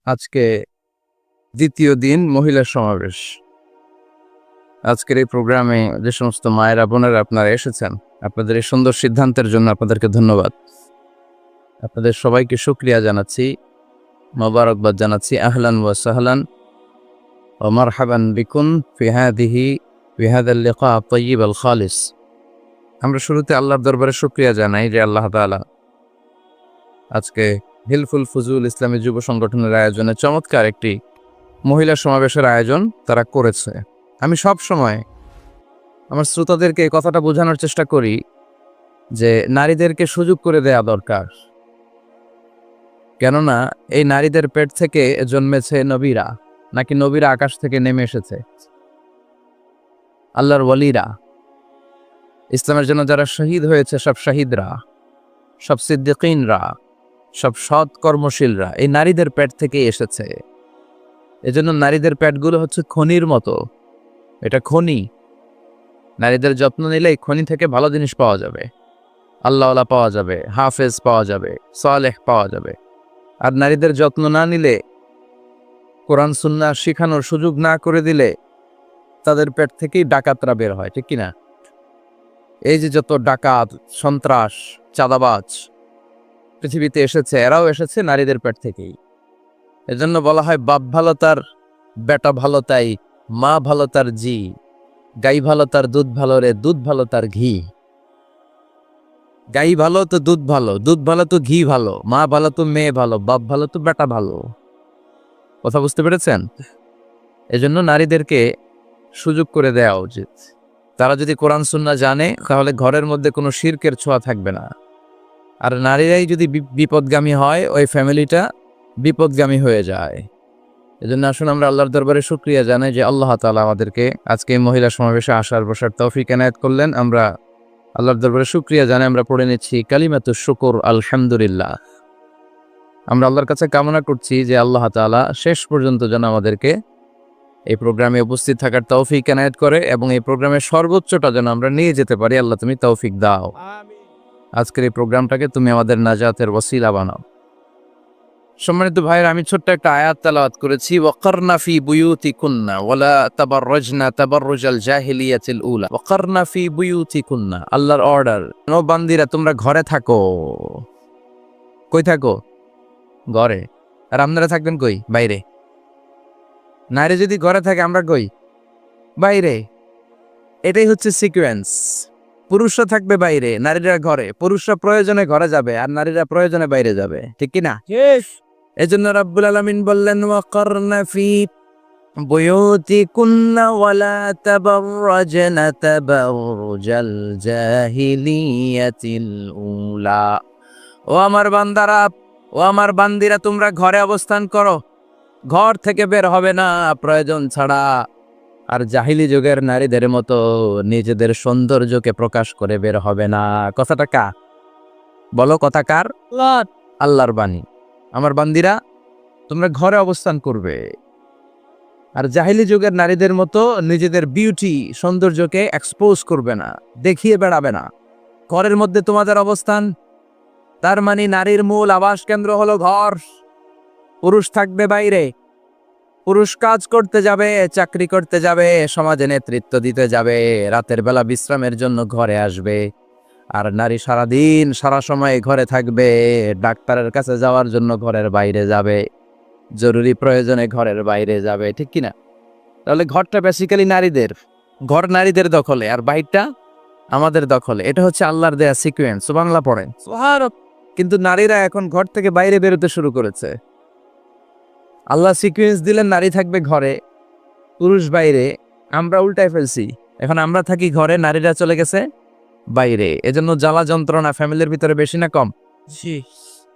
আজকে দ্বিতীয় দিন মহিলা সমাবেশ। আজকের এই প্রোগ্রামে যে সমস্ত মায়েরা বোনেরা আপনারা এসেছেন, আপনাদের এই সুন্দর সিদ্ধান্তের জন্য আপনাদেরকে ধন্যবাদ। আপনাদের সবাইকে শুকরিয়া জানাচ্ছি, মোবারকবাদ জানাচ্ছি। আহলান ওয়া সাহলান ওয়া মারহাবান বিকুম ফি হাদাল লিকা আত-তাইয়িব আল খালিস। আমরা শুরুতে আল্লাহর দরবারে শুকরিয়া জানাই যে আল্লাহ তাআলা আজকে হিলফুল ফুজুল ইসলামী যুব সংগঠনের আয়োজনে চমৎকার একটি মহিলা সমাবেশের আয়োজন তারা করেছে। আমি সব সময় আমার শ্রোতাদেরকে এই কথাটা বোঝানোর চেষ্টা করি যে নারীদেরকে সুযোগ করে দেয়া দরকার, কেননা এই নারীদের পেট থেকে জন্মেছে নবীরা, নাকি নবীরা আকাশ থেকে নেমে এসেছে? আল্লাহর ওয়ালিরা, ইসলামের জন্য যারা শহীদ হয়েছে, সব শহীদরা, সব সিদ্দিকিনরা, সব সৎ কর্মশীলরা এই নারীদের পেট থেকেই এসেছে। এজন্য নারীদের পেটগুলো হচ্ছে খনির মতো। এটা খনি। নারীদের যত্ন নিলে এই খনি থেকে ভালো জিনিস পাওয়া যাবে, আল্লাহওয়ালা পাওয়া যাবে, হাফেজ পাওয়া যাবে, সালেহ পাওয়া যাবে। আর নারীদের যত্ন না নিলে, কোরআন সুন্নাহ শিখানোর সুযোগ না করে দিলে তাদের পেট থেকেই ডাকাতরা বের হয়, ঠিক কিনা? এই যে যত ডাকাত, সন্ত্রাস, চাঁদাবাজ পৃথিবীতে এসেছে, এরাও এসেছে নারীদের পেট থেকেই। এজন্য বলা হয় বাপ ভালো তার বেটা ভালো তাই, মা ভালো তার জি, গাই ভালো তার দুধ ভালো রে, দুধ ভালো তার ঘি। গাই ভালো তো দুধ ভালো, দুধ ভালো তো ঘি ভালো, মা ভালো তো মেয়ে ভালো, বাপ ভালো তো বেটা ভালো। কথা বুঝতে পেরেছেন? এজন্য নারীদেরকে সুযোগ করে দেওয়া উচিত। তারা যদি কোরআন সুন্নাহ জানে, তাহলে ঘরের মধ্যে কোনো শিরকের ছোঁয়া থাকবে না। আর নারীরাই যদি বিপদগামী হয়, ওই ফ্যামিলিটা বিপদগামী হয়ে যায়। এজন্য আসুন আমরা আল্লাহর দরবারে শুকরিয়া জানাই যে আল্লাহ তাআলা আমাদেরকে আজকে মহিলা সমাবেশে আসার বসার তৌফিক এনায়েত করলেন। আমরা আল্লাহর দরবারে শুকরিয়া জানাই। আমরা পড়ে নিচ্ছি কালিমাতুশ শুকর আলহামদুলিল্লাহ। আমরা আল্লাহর কাছে কামনা করছি যে আল্লাহ তাআলা শেষ পর্যন্ত যেন আমাদেরকে এই প্রোগ্রামে উপস্থিত থাকার তৌফিক এনায়েত করে এবং এই প্রোগ্রামের সর্বোচ্চটা যেন আমরা নিয়ে যেতে পারি। আল্লাহ তুমি তৌফিক দাও। আজকের এই প্রোগ্রামটাকে তুমি আমাদের নাজাতের ওসিলা বানাও। সম্মানিত ভাইয়ের, আমি ছোট্ট একটা আয়াত তেলাওয়াত করেছি, ওয়াকারনা ফি বুয়ুতিকুন্না ওয়ালা তাবাররাজনা তাবাররুজাল জাহিলিয়াতিল উলা। ওয়াকারনা ফি বুয়ুতিকুন্না, আল্লাহর অর্ডার। ও বান্দিরা, তোমরা ঘরে থাকো। কই থাকো? ঘরে। আর আপনারা থাকবেন কই? বাইরে। নারী যদি ঘরে থাকে, আমরা কই? বাইরে। এটাই হচ্ছে সিকোয়েন্স। পুরুষরা থাকবে বাইরে, নারীরা ঘরে। পুরুষরা প্রয়োজনে ঘরে যাবে আর নারীরা প্রয়োজনে বাইরে যাবে, ঠিক কিনা? এজন্য রাব্বুল আলামিন বললেন ওয়াকারনা ফি বুয়ুতিকুন্না ওয়ালা তাবাররাজনা তাবাররুজাল জাহিলিয়াতিল উলা। ও আমার বান্দারা, ও আমার বান্দিরা, তোমরা ঘরে অবস্থান করো, ঘর থেকে বের হবে না প্রয়োজন ছাড়া। আর জাহিলি যুগের নারীদের মতো নিজেদের সৌন্দর্যকে প্রকাশ করে বের হবে না। কথাটা কার? বলো, কথা কার? আল্লাহর বাণী। আমার বান্দিরা, তোমরা ঘরে অবস্থান করবে আর জাহিলি যুগের নারীদের মতো নিজেদের বিউটি, সৌন্দর্যকে এক্সপোজ করবে না, দেখিয়ে বেড়াবে না। ঘরের মধ্যে তোমাদের অবস্থান। তার মানে নারীর মূল আবাস কেন্দ্র হলো ঘর। পুরুষ থাকবে বাইরে। পুরুষ কাজ করতে যাবে, চাকরি করতে যাবে, সমাজে নেতৃত্ব দিতে যাবে, রাতের বেলা বিশ্রামের জন্য ঘরে আসবে। আর নারী সারাদিন সারা সময় ঘরে থাকবে, ডাক্তারের কাছে যাওয়ার জন্য ঘরের বাইরে যাবে, জরুরি প্রয়োজনে ঘরের বাইরে যাবে, ঠিক কিনা? তাহলে ঘরটা বেসিক্যালি নারীদের। ঘর নারীদের দখলে আর বাইরটা আমাদের দখলে। এটা হচ্ছে আল্লাহর দেয়া সিকোয়েন্স। সুবহানাল্লাহ পড়েন। কিন্তু নারীরা এখন ঘর থেকে বাইরে বেরোতে শুরু করেছে। আল্লাহ সিকোয়েন্স দিলেন নারী থাকবে ঘরে, পুরুষ বাইরে। আমরা উল্টায় ফেলছি। এখন আমরা থাকি ঘরে, নারীরা চলে গেছে বাইরে। এজন্য জ্বালা যন্ত্রণা ফ্যামিলির ভিতরে বেশি না কম?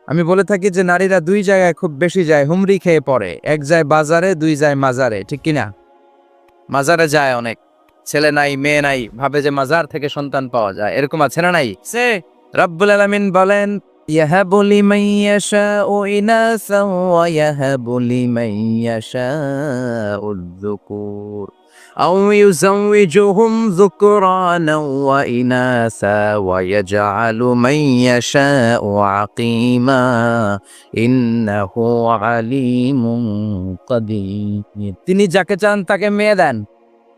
আমি বলে থাকি যে নারীরা দুই জায়গায় খুব বেশি যায়, হুমড়ি খেয়ে পড়ে। এক যায় বাজারে, দুই যায় মাজারে, ঠিক কিনা? মাজারে যায় অনেক, ছেলে নাই মেয়ে নাই, ভাবে যে মাজার থেকে সন্তান পাওয়া যায়। এরকম আছে না নাই? রাব্বুল আলামিন বলেন ইয়াহাবু লিমান ইয়াশাউ ইনাসান ওয়া ইয়াহাবু লিমান ইয়াশাউ যুকুর আও ইউযাওয়িজুহুম যুকরানা ওয়া ইনাসা ওয়া ইয়াজআলু মান ইয়াশাউ আকিমা ইন্নাহু আলিমুন কাদির। তিনি যাকে চান তাকে মেয়ে দেন।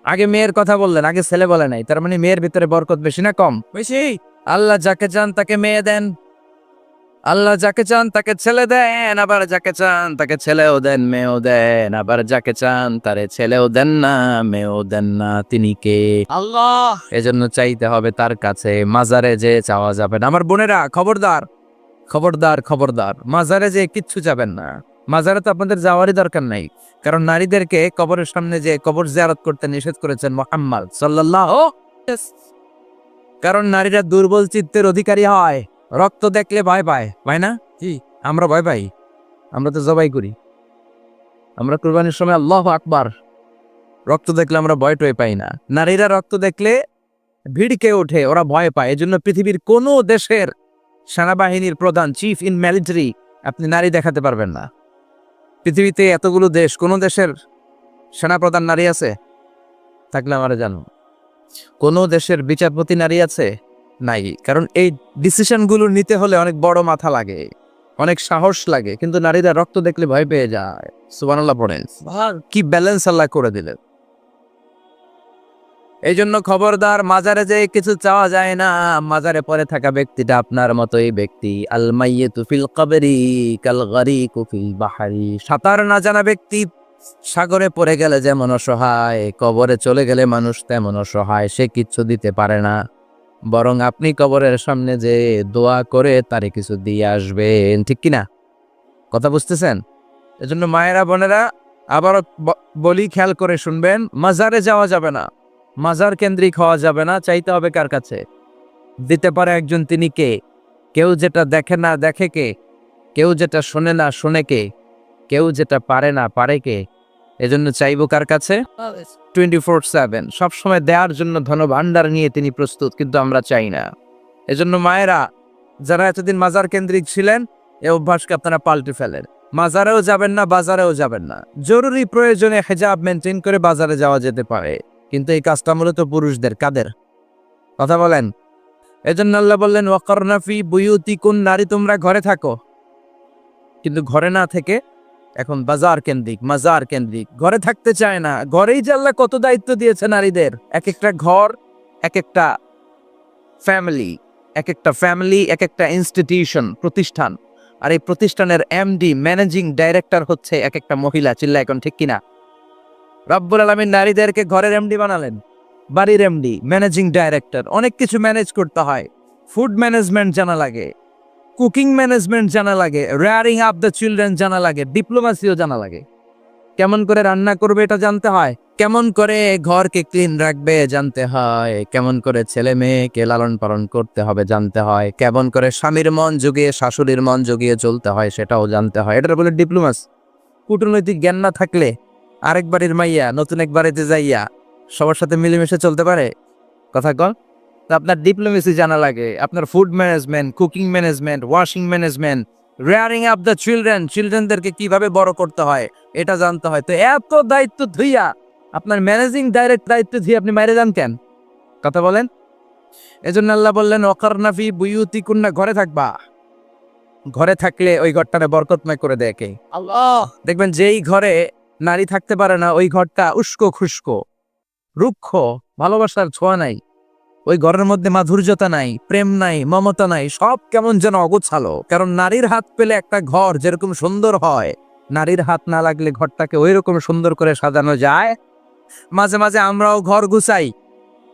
আগে মেয়ের কথা বললেন, আগে ছেলে বলে নাই। তার মানে মেয়ের ভিতরে বরকত বেশি না কম? বেশি। আল্লাহ যাকে চান তাকে মেয়ে দেন, আল্লাহ যাকে চান তাকে ছেলে দেন, আবার যাকে চান তাকে ছেলেও দেন মেয়েও দেন, আবার যাকে চান তারে ছেলেও দেন না মেয়েও দেন না। তিনি কে? আল্লাহ। এজন্য চাইতে হবে তার কাছে, মাজারে যে চাওয়া যাবে না। আমার বোনেরা খবরদার, খবরদার, খবরদার, মাজারে যে কিচ্ছু যাবেন না। মাজারে তো আপনাদের যাওয়ারই দরকার নাই, কারণ নারীদেরকে কবরের সামনে যে কবর জিয়ারত করতে নিষেধ করেছেন মুহাম্মদ সাল্লাল্লাহু। কারণ নারীরা দুর্বল চিত্তের অধিকারী হয়, রক্ত দেখলে ভয় পায়, পায় না? জি, আমরা ভয় পাই, আমরা তো জবাই করি। আমরা কুরবানির সময় আল্লাহু আকবার, রক্ত দেখলে আমরা ভয় টয় পাই না। নারীরা রক্ত দেখলে ভিড়কে ওঠে, ওরা ভয় পায়। এজন্য পৃথিবীর কোন দেশের সেনাবাহিনীর প্রধান, চিফ ইন মিলিটারি, আপনি নারী দেখাতে পারবেন না। পৃথিবীতে এতগুলো দেশ, কোন দেশের সেনাপ্রধান নারী আছে? থাকলে আমারে জানো। কোন দেশের বিচারপতি নারী আছে? নাই। কারণ এই ডিসিশনগুলো নিতে হলে অনেক বড় মাথা লাগে, অনেক সাহস লাগে, কিন্তু নারীরা রক্ত দেখলে ভয় পেয়ে যায়। সুবহানাল্লাহ পড়েন। কি ব্যালেন্স আল্লাহ করে দিলেন। এই জন্য খবরদার, মাজারে যে কিছু চাওয়া যায় না। মাজারে পড়ে থাকা ব্যক্তিটা আপনার মতোই ব্যক্তি। আল মাইয়িতু ফিল কবরি কাল গারিকু ফিল বাহরি। সাঁতার না জানা ব্যক্তি সাগরে পড়ে গেলে যেমন অসহায়, কবরে চলে গেলে মানুষ তেমন অসহায়। সে কিচ্ছু দিতে পারে না, বরং আপনি কবরের সামনে যে দোয়া করে তারে কিছু দিয়ে আসবেন। ঠিক কিনা? কথা বুঝতেছেন? এজন্য মায়েরা বোনেরা আবার বলি, খেয়াল করে শুনবেন, মাজারে যাওয়া যাবে না, মাজার কেন্দ্রিক হওয়া যাবে না। চাইতে হবে কার কাছে? দিতে পারে একজন, তিনি কে? কেউ যেটা দেখে না দেখে কে? কেউ যেটা শোনে না শোনে কে? কেউ যেটা পারে না পারে কে? এজন্য চাইবো কার কাছে? 24/7 সবসময় দেওয়ার জন্য ধন ভান্ডার নিয়ে তিনি প্রস্তুত, কিন্তু আমরা চাই না। এজন্য মায়েরা যারা এতদিন মাজার কেন্দ্রিক ছিলেন, এই অভ্যাসকে আপনারা পাল্টে ফেলেন। মাজারেও যাবেন না, বাজারেও যাবেন না। জরুরি প্রয়োজনে হিজাব মেনটেন করে বাজারে যাওয়া যেতে পারে, কিন্তু এই কাজটা মূলত পুরুষদের। কাদের কথা বলেন? এজন্য আল্লাহ বললেন ওয়াকারনা ফি বুয়ুতিকুন, নারী তোমরা ঘরে থাকো। কিন্তু ঘরে না থেকে এখন বাজার কেন্দ্রিক, মাজার কেন্দ্রিক। ঘরে থাকতে চায় না। ঘরেই যে আল্লাহ কত দায়িত্ব দিয়েছে নারীদের। এক একটা ঘর এক একটা ফ্যামিলি, এক একটা ফ্যামিলি এক একটা ইনস্টিটিউশন, প্রতিষ্ঠান। আর এই প্রতিষ্ঠানের এমডি, ম্যানেজিং ডাইরেক্টর হচ্ছে এক একটা মহিলা। চিল্লা এখন ঠিক কিনা? রব্বুল আলামিন নারীদেরকে ঘরের এমডি বানালেন, বাড়ির এমডি, ম্যানেজিং ডাইরেক্টর। অনেক কিছু ম্যানেজ করতে হয়। ফুড ম্যানেজমেন্ট জানা লাগে, কুকিং ম্যানেজমেন্ট জানা লাগে, রেয়ারিং আপ দ্য চিলড্রেন জানা লাগে, ডিপ্লোমাসিও জানা লাগে। কেমন করে রান্না করবে এটা জানতে হয়, কেমন করে ঘরকে ক্লিন রাখবে জানতে হয়, কেমন করে ছেলে মেয়েকে লালন পালন করতে হবে জানতে হয়, কেমন করে স্বামীর মন জুগিয়ে শাশুড়ির মন জুগিয়ে চলতে হয় সেটাও জানতে হয়। এটা বলে ডিপ্লোমাসি। কূটনৈতিক জ্ঞান না থাকলে আরেক বাড়ির মাইয়া নতুন এক বাড়িতে যাইয়া সবার সাথে মিলেমিশে চলতে পারে? কথা কল। তো আপনার ডিপ্লোমেসি জানা লাগে, আপনার food management, cooking management, washing management, rearing up the children, চিলড্রেনদেরকে কিভাবে বড় করতে হয় এটা জানতে হয়। তো এত দায়িত্ব ধুইয়া আপনার ম্যানেজিং ডাইরেক্ট দায়িত্ব ধুয়ে আপনি মাইরে যান কেন? কথা বলেন। এজন্য আল্লাহ বললেন ওয়াকারনা ফি বুয়ুতিকুন্না, ঘরে থাকবা। ঘরে থাকলে ওই ঘরটারে বরকতময় করে দেয় কে? আল্লাহ। দেখবেন যেই ঘরে নারী থাকতে পারে না, ওই ঘরটা উস্কো খুস্কো, রুক্ষ, ভালোবাসার ছোঁয়া নাই। ওই ঘরের মধ্যে মাধুর্যতা নাই, প্রেম নাই, মমতা নাই, সব কেমন যেন অগোছালো। কারণ নারীর হাত পেলে একটা ঘর যেরকম সুন্দর হয়, নারীর হাত না লাগলে ঘরটাকে ওই রকম সুন্দর করে সাজানো যায়। মাঝে মাঝে আমরাও ঘর গুছাই,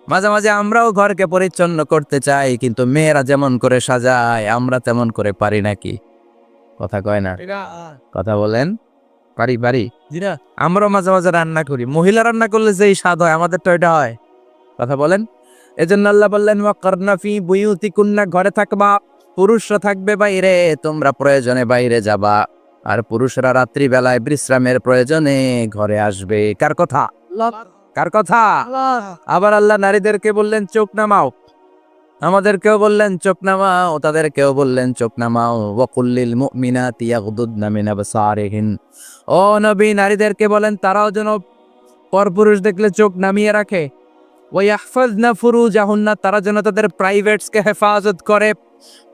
মাঝে মাঝে আমরাও ঘরকে পরিচ্ছন্ন করতে চাই, কিন্তু মেয়েরা যেমন করে সাজায় আমরা তেমন করে পারি নাকি? কথা কয় না? কথা বলেন। পারি পারি। আমরাও মাঝে মাঝে রান্না করি, মহিলা রান্না করলে যেই স্বাদ হয় আমাদের তো এটা হয়। কথা বলেন। এজন্য আল্লাহ বললেন ওয়াকারনা ফি বুয়ুতিকুন্না, ঘরে থাকবা। পুরুষরা থাকবে বাইরে, তোমরা প্রয়োজনে বাইরে যাবা। আর পুরুষরা রাত্রি বেলায় বিশ্রামের প্রয়োজনে ঘরে আসবে। কার কথা? কার কথা? আবার আল্লাহ নারীদেরকে বললেন চোখ নামাও, আমাদেরকেও বললেন চোখ নামাও, তাদেরকেও বললেন চোখ নামাও। ওয়াকুল্লিল মুমিনাতি ইয়াগদুদনা মিন আবসারিহিন, ও নবী নারীদেরকে বলেন তারাও যেন পরপুরুষ দেখলে চোখ নামিয়ে রাখে। ওয়াহফাজনা ফুরুজাহুন্না, তারা যেন তাদের প্রাইভেটসকে হেফাজত করে।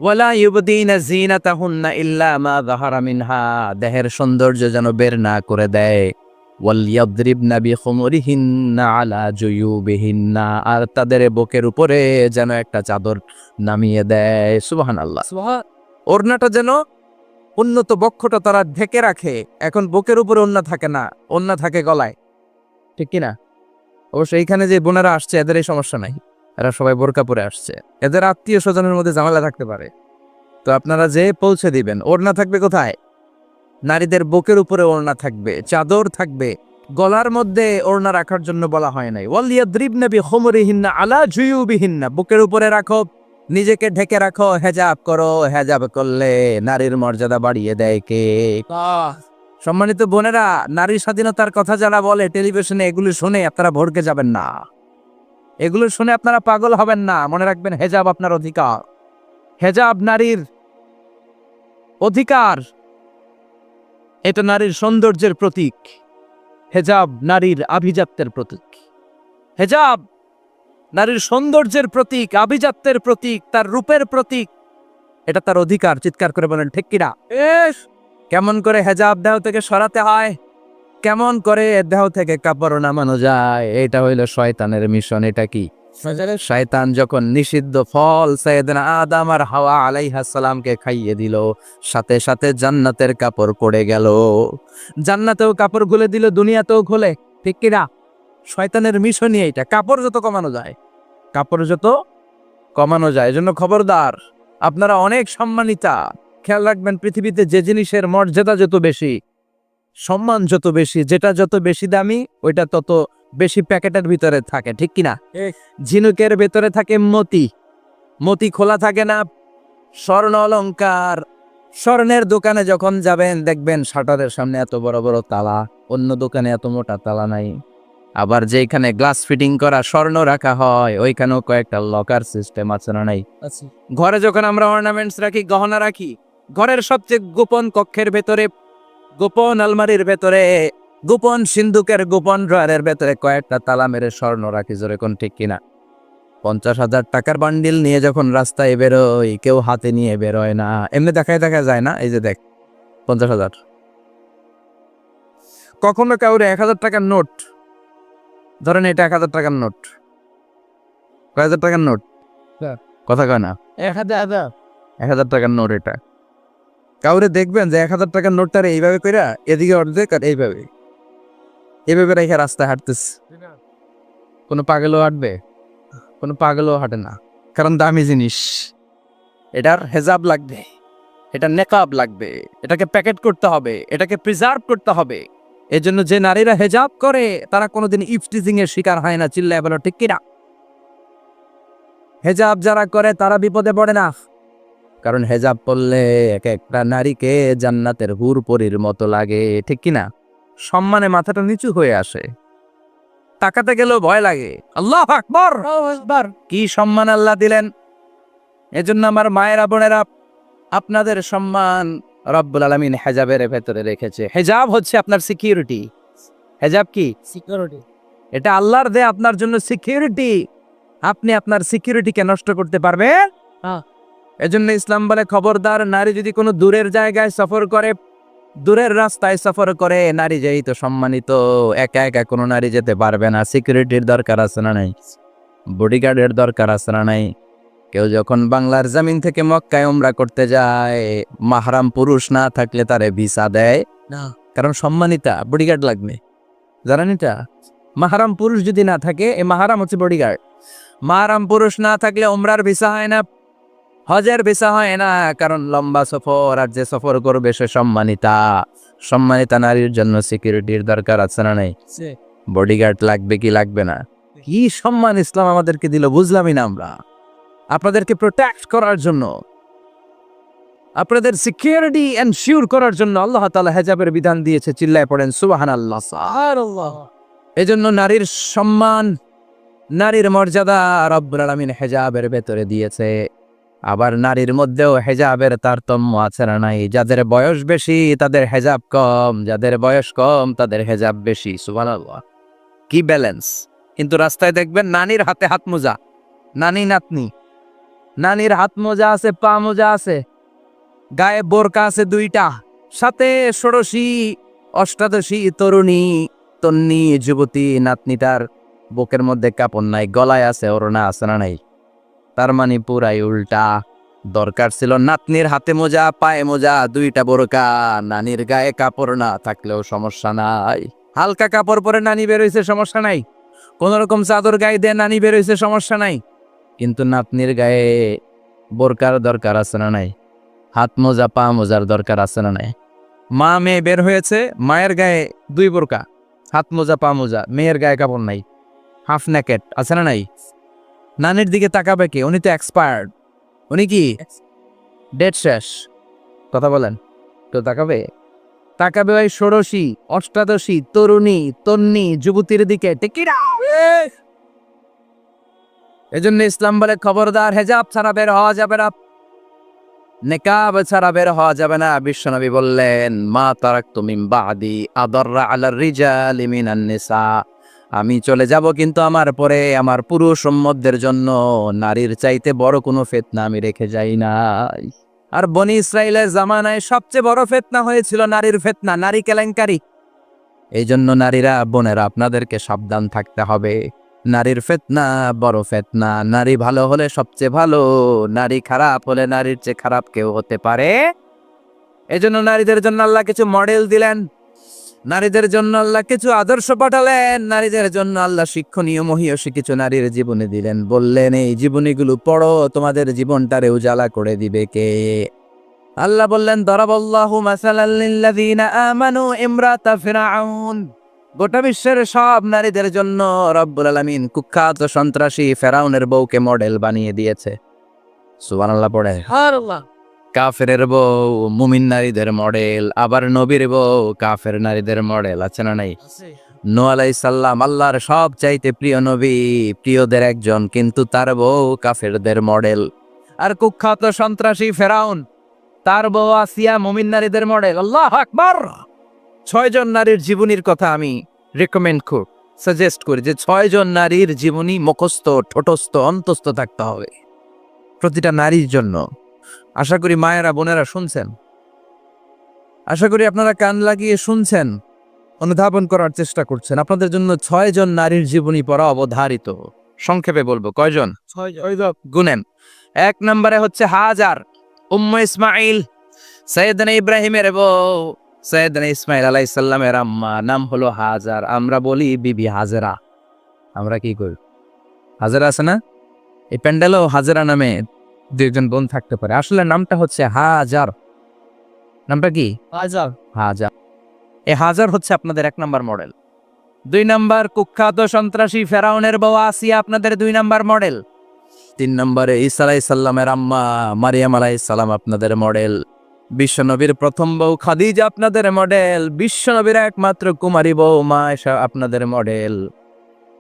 ওয়ালা ইউবদিনা জিনাতাহুন্না ইল্লা মা যাহারা মিনহা, দেহের সৌন্দর্য যেন বের না করে দেয়। ওয়ালিয়াদরিবনা বিখুমুরিহিন্না আলা জুয়ুবিহিন্না, আর তাদের বুকের উপরে যেন একটা চাদর নামিয়ে দেয়। সুবহানাল্লাহ। ওড়নাটা যেন উন্নত বক্ষটা তারা ঢেকে রাখে। এখন বুকের উপরে ওড়না থাকে না, ওড়না থাকে গলায়, ঠিক কিনা? অবশ্য এইখানে যে বোনেরা আসছে এদের এই সমস্যা নাই, এরা সবাই বোরকা পরে আসছে। এদের আত্মীয় স্বজনের মধ্যে ঝামেলা থাকতে পারে, তো আপনারা যে পৌঁছে দিবেন। ওড়না থাকবে কোথায়? নারীদের বুকের উপরে ওড়না থাকবে, চাদর থাকবে, গলার মধ্যে ওড়না রাখার জন্য বলা হয় নাই। ওয়ালিয়াদরিবনা বিখুমুরিহিন্না আলা জুয়ুবিহিন্না, বুকের উপরে রাখো, নিজেকে ঢেকে রাখো, হেজাব করো। হেজাব করলে নারীর মর্যাদা বাড়িয়ে দেয় কে? সম্মানিত বোনেরা, নারী স্বাধীনতার কথা যারা বলে টেলিভিশনে, এগুলো শুনে আপনারা ভড়কে যাবেন না, এগুলো শুনে আপনারা পাগল হবেন না। মনে রাখবেন, হেজাব আপনার অধিকার, হেজাব নারীর অধিকার, এটা নারীর সৌন্দর্যের প্রতীক। হেজাব নারীর আভিজাত্যের প্রতীক। হেজাব নারীর সৌন্দর্যের প্রতীক, আভিজাত্যের প্রতীক, তার রূপের প্রতীক। এটা তার অধিকার। চিৎকার করে বলেন ঠিক কিনা? কেমন করে হেজাব দেহ থেকে সরাতে হয়, কেমন করে দেহ থেকে কাপড় নামানো যায়, এটা হইল শয়তানের মিশন। এটা কি? শয়তান যখন নিষিদ্ধ ফল সাইয়েদনা আদম আর হাওয়া আলাইহিস সালামকে খাইয়ে দিল, সাথে সাথে জান্নাতের কাপড় পড়ে গেল। জান্নাতেও কাপড় খুলে দিল, দুনিয়াতেও খোলে, ঠিক কিনা? শয়তানের মিশনই এইটা। কাপড় যত কমানো যায়, কাপড় যত কমানো যায়। এজন্য খবরদার, আপনারা অনেক সম্মানিতা। খেয়াল রাখবেন, পৃথিবীতে যে জিনিসের মর্যাদা যত বেশি, সম্মান যত বেশি, যেটা যত বেশি দামি, ওইটা তত বেশি প্যাকেটের ভিতরে থাকে, ঠিক কিনা? ঝিনুকের ভেতরে থাকে মতি, মতি খোলা থাকে না। স্বর্ণ অলংকার, স্বর্ণের দোকানে যখন যাবেন দেখবেন শাটারের সামনে এত বড় বড় তালা, অন্য দোকানে এত মোটা তালা নাই। আবার যেখানে গ্লাস ফিটিং করা স্বর্ণ রাখা হয়, ওইখানেও কয়েকটা লকার সিস্টেম আছে না নাই? ঘরে যখন আমরা অর্নামেন্টস রাখি, গহনা রাখি, ঘরের সবচেয়ে গোপন কক্ষের ভেতরে, গোপন আলমারির ভেতরে, গোপন সিন্ধুকের গোপন ড্রয়ারের ভেতরে কয়েকটা তালা মেরে স্বর্ণ রাখি। জোরে কোন ঠিক কিনা? 50,000 টাকার বান্ডিল নিয়ে যখন রাস্তায় বেরোই, কেউ হাতে নিয়ে বেরোয় না, এমনি দেখায় দেখা যায় না। এই যে দেখ, 50,000। কখনো কাউরে 1,000 টাকার নোট, ধরেন এটা 1,000 টাকার নোট, কয় হাজার টাকার নোট, কথা কয় না, 1,000 টাকার নোট। এটা কাউরে দেখবেন যে 1,000 টাকার নোটটারে এইভাবে কইরা এদিকে অর্ধেক আর এইভাবে এইভাবে রেখে রাস্তায় হাঁটতেছে। কোনো পাগলও হাঁটবে? কোনো পাগলও হাঁটে না, কারণ দামি জিনিস। এটার হেজাব লাগবে, এটা নেকাব লাগবে, এটাকে প্যাকেট করতে হবে, এটাকে প্রিজার্ভ করতে হবে। এজন্য যে নারীরা হেজাব করে তারা কোনোদিন ইফটিজিং এর শিকার হয় না। চিল্লায় বলো ঠিক কিনা? হেজাব যারা করে তারা বিপদে পড়ে না, কারণ হেজাব পরলে এক একটা নারীকে জান্নাতের হুর পরীর মতো লাগে, ঠিক কিনা? সম্মানে মাথাটা নিচু হয়ে আসে, তাকাতে গেলেও ভয় লাগে। আল্লাহু আকবার, কি সম্মান আল্লাহ দিলেন! এজন্য আমার মায়েরা বোনেরা, আপনাদের সম্মান রব্বুল আলামিন হেজাবের ভেতরে রেখেছে। হেজাব হচ্ছে আপনার সিকিউরিটি। হেজাব কি? সিকিউরিটি। এটা আল্লাহর দেয়া আপনার জন্য সিকিউরিটি। আপনি আপনার সিকিউরিটিকে নষ্ট করতে পারবেন না। এজন্য ইসলাম বলে, খবরদার, নারী যদি কোনো দূরের জায়গায় সফর করে, দূরের রাস্তায় সফর করে, নারী যেই তো সম্মানিত, একা একা কোনো নারী যেতে পারবে না। সিকিউরিটির দরকার আছে না নাই? বডিগার্ডের দরকার আছে না নাই? কেউ যখন বাংলার জমিন থেকে মক্কায় উমরা করতে যায়, মাহরাম পুরুষ না থাকলে তারে ভিসা দেয় না, কারণ সম্মানিতা, বডিগার্ড লাগবে। জানেন এটা? মাহরাম পুরুষ যদি না থাকে, এই মাহরাম হচ্ছে বডিগার্ড। মাহরাম পুরুষ না থাকলে উমরার ভিসা হয় না, হজের ভিসা হয় না, কারণ লম্বা সফর, আর যে সফর করবে সে সম্মানিতা। সম্মানিতা নারীর জন্য সিকিউরিটির দরকার আছে না নাই? বডিগার্ড লাগবে কি লাগবে না? কি সম্মান ইসলাম আমাদেরকে দিল, বুঝলামই না আমরা। আপনাদেরকে প্রোটেক্ট করার জন্য, আপনাদের সিকিউরিটি এনশিওর করার জন্য আল্লাহ তাআলা হেজাবের বিধান দিয়েছে। চিল্লায় পড়েন সুবহানাল্লাহ, সুবহানাল্লাহ। এজন্য নারীর সম্মান, নারীর মর্যাদা রব্বুল আলামিন হেজাবের ভেতরে দিয়েছে। আবার নারীর মধ্যেও হেজাবের তারতম্য আছে না নাই? যাদের বয়স বেশি তাদের হেজাব কম, যাদের বয়স কম তাদের হেজাব বেশি। সুবহানাল্লাহ। কি ব্যালেন্স। কিন্তু রাস্তায় দেখবেন নানির হাতে হাত মোজা, নানি নাতনি, নানির হাত মোজা আছে, পা মোজা আছে, গায়ে বোরকা আছে দুইটা, সাথে ষোড়শী অষ্টাদশী তরুণী তন্নি যুবতী নাতনিটার বুকের মধ্যে কাপড় নাই, গলায় আছে ওড়না, আছে না নাই? তার মানে পুরাই উল্টা। দরকার ছিল নাতনির হাতে মোজা, পায়ে মোজা, দুইটা বোরকা, নানির গায়ে কাপড় না থাকলেও সমস্যা নাই। হালকা কাপড় পরে নানি বেরোইছে, সমস্যা নাই। কোন রকম চাদর গায়ে দিয়ে নানি বেরোইছে, সমস্যা নাই। কিন্তু নাতনির গায়ে বোরকার দরকার আছে না নাই? হাত মোজা পা মোজার দরকার আছে না নাই? মা মেয়ে বের হয়েছে, মায়ের গায়ে দুই বোরকা, হাত মোজা পা মোজা, মেয়ের গায়ে কাপড় নাই, হাফ নেকেট, আছে না নাই? নানির দিকে তাকাবে কে? উনি তো এক্সপায়ার্ড, উনি কি ডেট শেষ। কথা বলেন, তো তাকাবে? তাকাবে ওই ষোড়শী অষ্টাদশী তরুণী তন্নি যুবতীর দিকে। এজন্য ইসলাম বলে খবরদার, হেজাব ছাড়া বের হওয়া যাবে না, নেকাব ছাড়া বের হওয়া যাবে না। বিশ্বনবী বললেন, মা তারাকতু মিন বাদি আদাররা আলার রিজালি মিনান নিসা, আমি চলে যাব কিন্তু আমার পরে আমার পুরুষ উম্মতদের জন্য নারীর চাইতে বড় কোনো ফিতনা আমি রেখে যাই নাই। আর বনি ইসরাইলের জামানায় সবচেয়ে বড় ফিতনা হয়েছিল নারীর ফিতনা, নারী কেলেঙ্কারি। এই জন্য নারীরা, বোনেরা, আপনাদেরকে সাবধান থাকতে হবে। নারীর ফিতনা বড় ফিতনা। নারী ভালো হলে সবচেয়ে ভালো, নারী খারাপ হলে নারীর চেয়ে খারাপ কেউ হতে পারে। এজন্য নারীদের জন্য আল্লাহ কিছু মডেল দিলেন, নারীদের জন্য আল্লাহ কিছু আদর্শ পাঠালেন, নারীদের জন্য আল্লাহ শিক্ষণীয় মহীয়সী কিছু নারীর জীবনী দিলেন। বললেন, এই জীবনীগুলো পড়ো, তোমাদের জীবনটারে উজালা করে দিবে কে? আল্লাহ বললেন, দরাবাল্লাহু মাসালাল লিল্লাযীনা আমানু ইমরাতা ফিরআউন। গোটা বিশ্বের সব নারীদের জন্য রব্বুল আলামিন কুখ্যাত সন্ত্রাসী ফেরাউনের বউকে মডেল বানিয়ে দিয়েছে। সুবহানাল্লাহ পড়ে। সুবহানাল্লাহ। কাফেরের বউ মুমিন নারীদের মডেল, আবার নবীর বউ কাফের নারীদের মডেল, আছে না নাই? নূহ আলাইহিস সালাম আল্লাহর সব চাইতে প্রিয় নবী, প্রিয়দের একজন, কিন্তু তার বউ কাফেরদের মডেল। আর কুখ্যাত সন্ত্রাসী ফেরাউন, তার বউ আসিয়া মুমিন নারীদের মডেল। আল্লাহু আকবার। 6 জন নারীর জীবনীর কথা আমি রেকমেন্ড সাজেস্ট করি যে 6 জন নারীর জীবনী মুখস্থ, ঠোঁটস্থ, অন্তস্থ থাকতে হবে প্রতিটা নারীর জন্য। আশা করি মায়েরা বোনেরা শুনছেন, আশা করি আপনারা কান লাগিয়ে শুনছেন, অনুধাবন করার চেষ্টা করছেন। আপনাদের জন্য 6 জন নারীর জীবনী পড়া অবধারিত। সংক্ষেপে বলবো, কয়জন? 6 জন। গুনেন। 1 নম্বরে হচ্ছে হাজার, উম্মে ইসমাইল, সৈয়দনা ইব্রাহিমের বউ, সৈয়দনা ইসমাইল আলাইহিস সালামের আম্মা, নাম হলো হাজার। আমরা বলি বিবি হাজেরা। আমরা কি করি? হাজেরা আছে না? এই প্যান্ডেলও হাজেরা নামে 2 জন বোন থাকতে পারে। আসলে নামটা হচ্ছে হাজার। নামটা কি? হাজার। হাজার। এই হাজার হচ্ছে আপনাদের 1 নাম্বার মডেল। 2 নাম্বার কুখ্যাত সন্ত্রাসী ফেরাউনের বউ আসিয়া আপনাদের 2 নাম্বার মডেল। 3 নম্বরে ঈসা আলাইহিস সালামের আম্মা মারিয়াম আলাইহিস সালাম আপনাদের মডেল। বিশ্বনবীর প্রথম বউ খাদিজা আপনাদের মডেল। বিশ্বনবীর একমাত্র কুমারী বউ মা আয়েশা আপনাদের মডেল।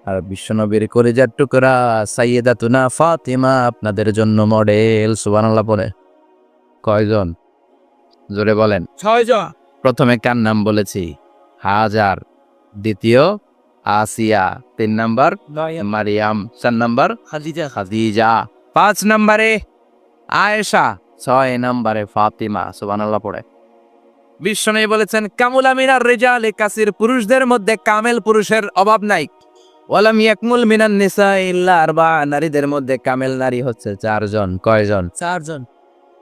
আর বিশ্বনবীর কলিজার টুকরা সাইয়্যিদাতুনা ফাতিমা আপনাদের জন্য মডেল। সুবহানাল্লাহ পড়ে। কয়জন? জোরে বলেন। 6 জন। প্রথমে কার নাম বলেছি? হাজার। দ্বিতীয় আসিয়া। 3 নাম্বার মারিয়াম। 4 নাম্বার খাদিজা। 5 নাম্বারে আয়েশা। 6 নাম্বারে ফাতিমা। সুবহানাল্লাহ পড়ে। বিশ্বনবী বলেছেন, কামুলা মিনার রিজালি কাসির, পুরুষদের মধ্যে কামেল পুরুষের অভাব নাই। ওয়ালাম ইয়াকমুল মিনান নিসা ইল্লা আরবা, নারীদের মধ্যে কামেল নারী হচ্ছে 4 জন। কয়জন? 4 জন।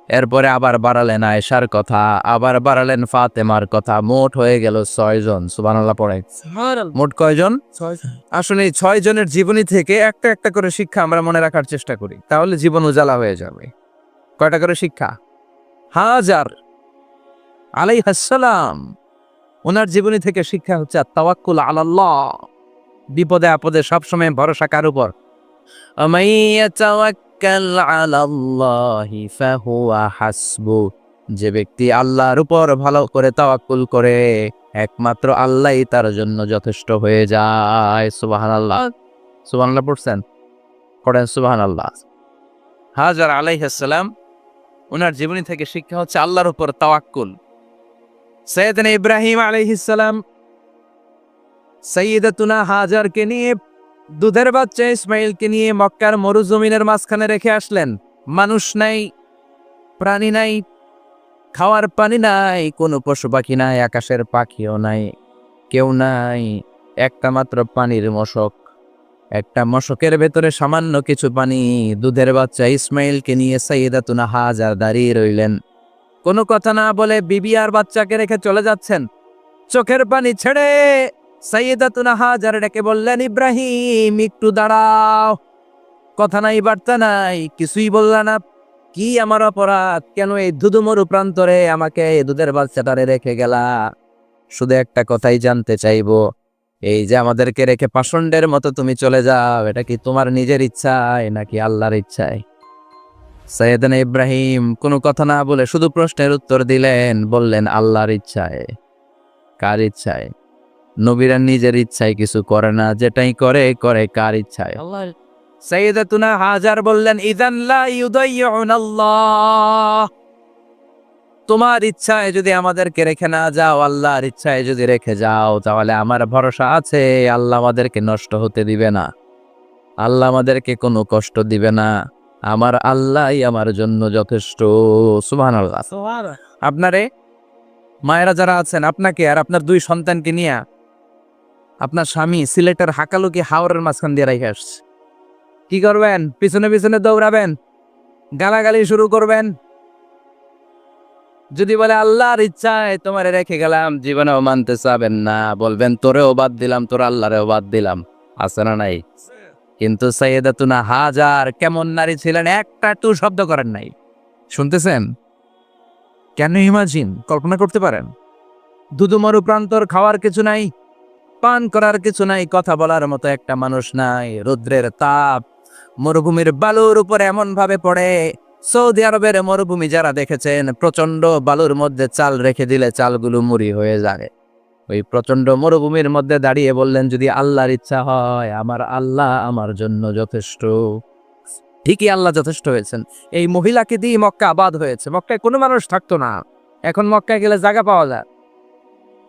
এরপরে আবার বাড়ালেন আয়েশার কথা, আবার বাড়ালেন ফাতেমার কথা, মোট হয়ে গেল 6 জন। সুবহানাল্লাহ পড়ে। মোট কয়জন? 6 জন। আসলে এই 6 জনের জীবনী থেকে একটা একটা করে শিক্ষা আমরা মনে রাখার চেষ্টা করি, তাহলে জীবন উজালা হয়ে যাবে। কয়টা করে শিক্ষা? হাজার আলাইহিস সালাম, ওনার জীবনী থেকে শিক্ষা হচ্ছে তাওয়াক্কুল আলাল্লাহ, বিপদে আপদে সবসময় ভরসা কার উপর? আমাইয়াতাওয়াক্কাল আলাল্লাহি ফাহুয়া হাসবু, যে ব্যক্তি আল্লাহর উপর ভালো করে তাওয়াক্কুল করে একমাত্র আল্লাহই তার জন্য যথেষ্ট হয়ে যায়। সুবহানাল্লাহ। সুবহানাল্লাহ পড়ছেন? পড়েন সুবহানাল্লাহ। হাজার আলাইহিস সালাম, ওনার জীবনী থেকে শিক্ষা হচ্ছে আল্লাহর উপর তাওয়াক্কুল। সৈয়দনা ইব্রাহিম আলাইহিস সালাম, সাইয়্যিদাতুনা হাজারকে নিয়ে, দুধের বাচ্চা ইসমাইলকে নিয়ে মক্কার মরুজমিনের মাঝখানে রেখে আসলেন। মানুষ নাই, প্রাণী নাই, খাওয়ার পানি নাই, কোনো পশু পাখি নাই, আকাশের পাখিও নাই, কেউ নাই, একটা মাত্র পানির মশক। একটা মশকের ভেতরে সামান্য কিছু পানি। দুধের বাচ্চা ইসমাইলকে নিয়ে সাইয়্যিদাতুনা হাজার দাঁড়িয়ে রইলেন। কোনো কথা না বলে বিবি আর বাচ্চাকে রেখে চলে যাচ্ছেন। চোখের পানি ছেড়ে সাইয়্যিদাতুনা হাজার ডেকে বললেন, ইব্রাহিম একটু দাঁড়াও। কথা নাই, বার্তা নাই, কিছুই বললা না। কি আমার অপরাধ? কেন এই ধুধুমরু প্রান্তরে আমাকে এই দুধের বাচ্চাটারে রেখে গেলা? শুধু একটা কথাই জানতে চাইবো, এই যে আমাদেরকে রেখে পাষণ্ডের মতো তুমি চলে যাও, এটা কি তোমার নিজের ইচ্ছায় নাকি আল্লাহর ইচ্ছায়? সাইয়েদনা ইব্রাহিম কোনো কথা না বলে শুধু প্রশ্নের উত্তর দিলেন, বললেন আল্লাহর ইচ্ছায়। কার ইচ্ছায়? নবীরা নিজের ইচ্ছায় কিছু করে না, যেটাই করে করে কার ইচ্ছায়? আল্লাহর। সাইয়্যিদাতুনা হাজার বললেন, ইযান লা ইউদাইয়ুনাল্লাহ। তোমার ইচ্ছায় যদি আমাদেরকে রেখে না যাও, আল্লাহর ইচ্ছায় যদি রেখে যাও, তাহলে আমার ভরসা আছে আল্লাহ আমাদেরকে নষ্ট হতে দিবে না, আল্লাহ আমাদেরকে কোনো কষ্ট দিবে না। আমার আল্লাহই আমার জন্য যথেষ্ট। সুবহানাল্লাহ। আপনারে মায়েরা যারা আছেন, আপনাকে আর আপনার দুই সন্তানকে নিয়ে আপনার স্বামী সিলেটের হাকালুকি হাওরের মাঝখান দিয়ে রেখে আসছে। কি করবেন? পিছনে পিছনে দৌড়াবেন, গালাগালি শুরু করবেন। যদি বলে আল্লাহর ইচ্ছায় তোমারে রেখে গেলাম, জীবনেও মানতে চাবেন না, বলবেন তোরেও বাদ দিলাম, তোর আল্লাহরেও বাদ দিলাম। আছে না নাই? কিন্তু সাইয়্যিদাতুনা হাজার কেমন নারী ছিলেন, একটা টু শব্দ করেন নাই। শুনতেছেন? কেন ইমাজিন, কল্পনা করতে পারেন? দুধুমরু প্রান্তর, খাওয়ার কিছু নাই, পান করার কিছু নাই, কথা বলার মতো একটা মানুষ নাই, রৌদ্রের তাপ মরুভূমির বালুর উপরে এমন ভাবে পড়ে। সৌদি আরবের মরুভূমি যারা দেখেছেন, প্রচন্ড বালুর মধ্যে চাল রেখে দিলে চালগুলো মুড়ি হয়ে যায়। ওই প্রচন্ড মরুভূমির মধ্যে দাঁড়িয়ে বললেন, যদি আল্লাহর ইচ্ছা হয়, আমার আল্লাহ আমার জন্য যথেষ্ট। ঠিকই আল্লাহ যথেষ্ট হয়েছেন। এই মহিলাকে দিয়ে মক্কা আবাদ হয়েছে। মক্কায় কোনো মানুষ থাকতো না, এখন মক্কায় গেলে জায়গা পাওয়া যায়।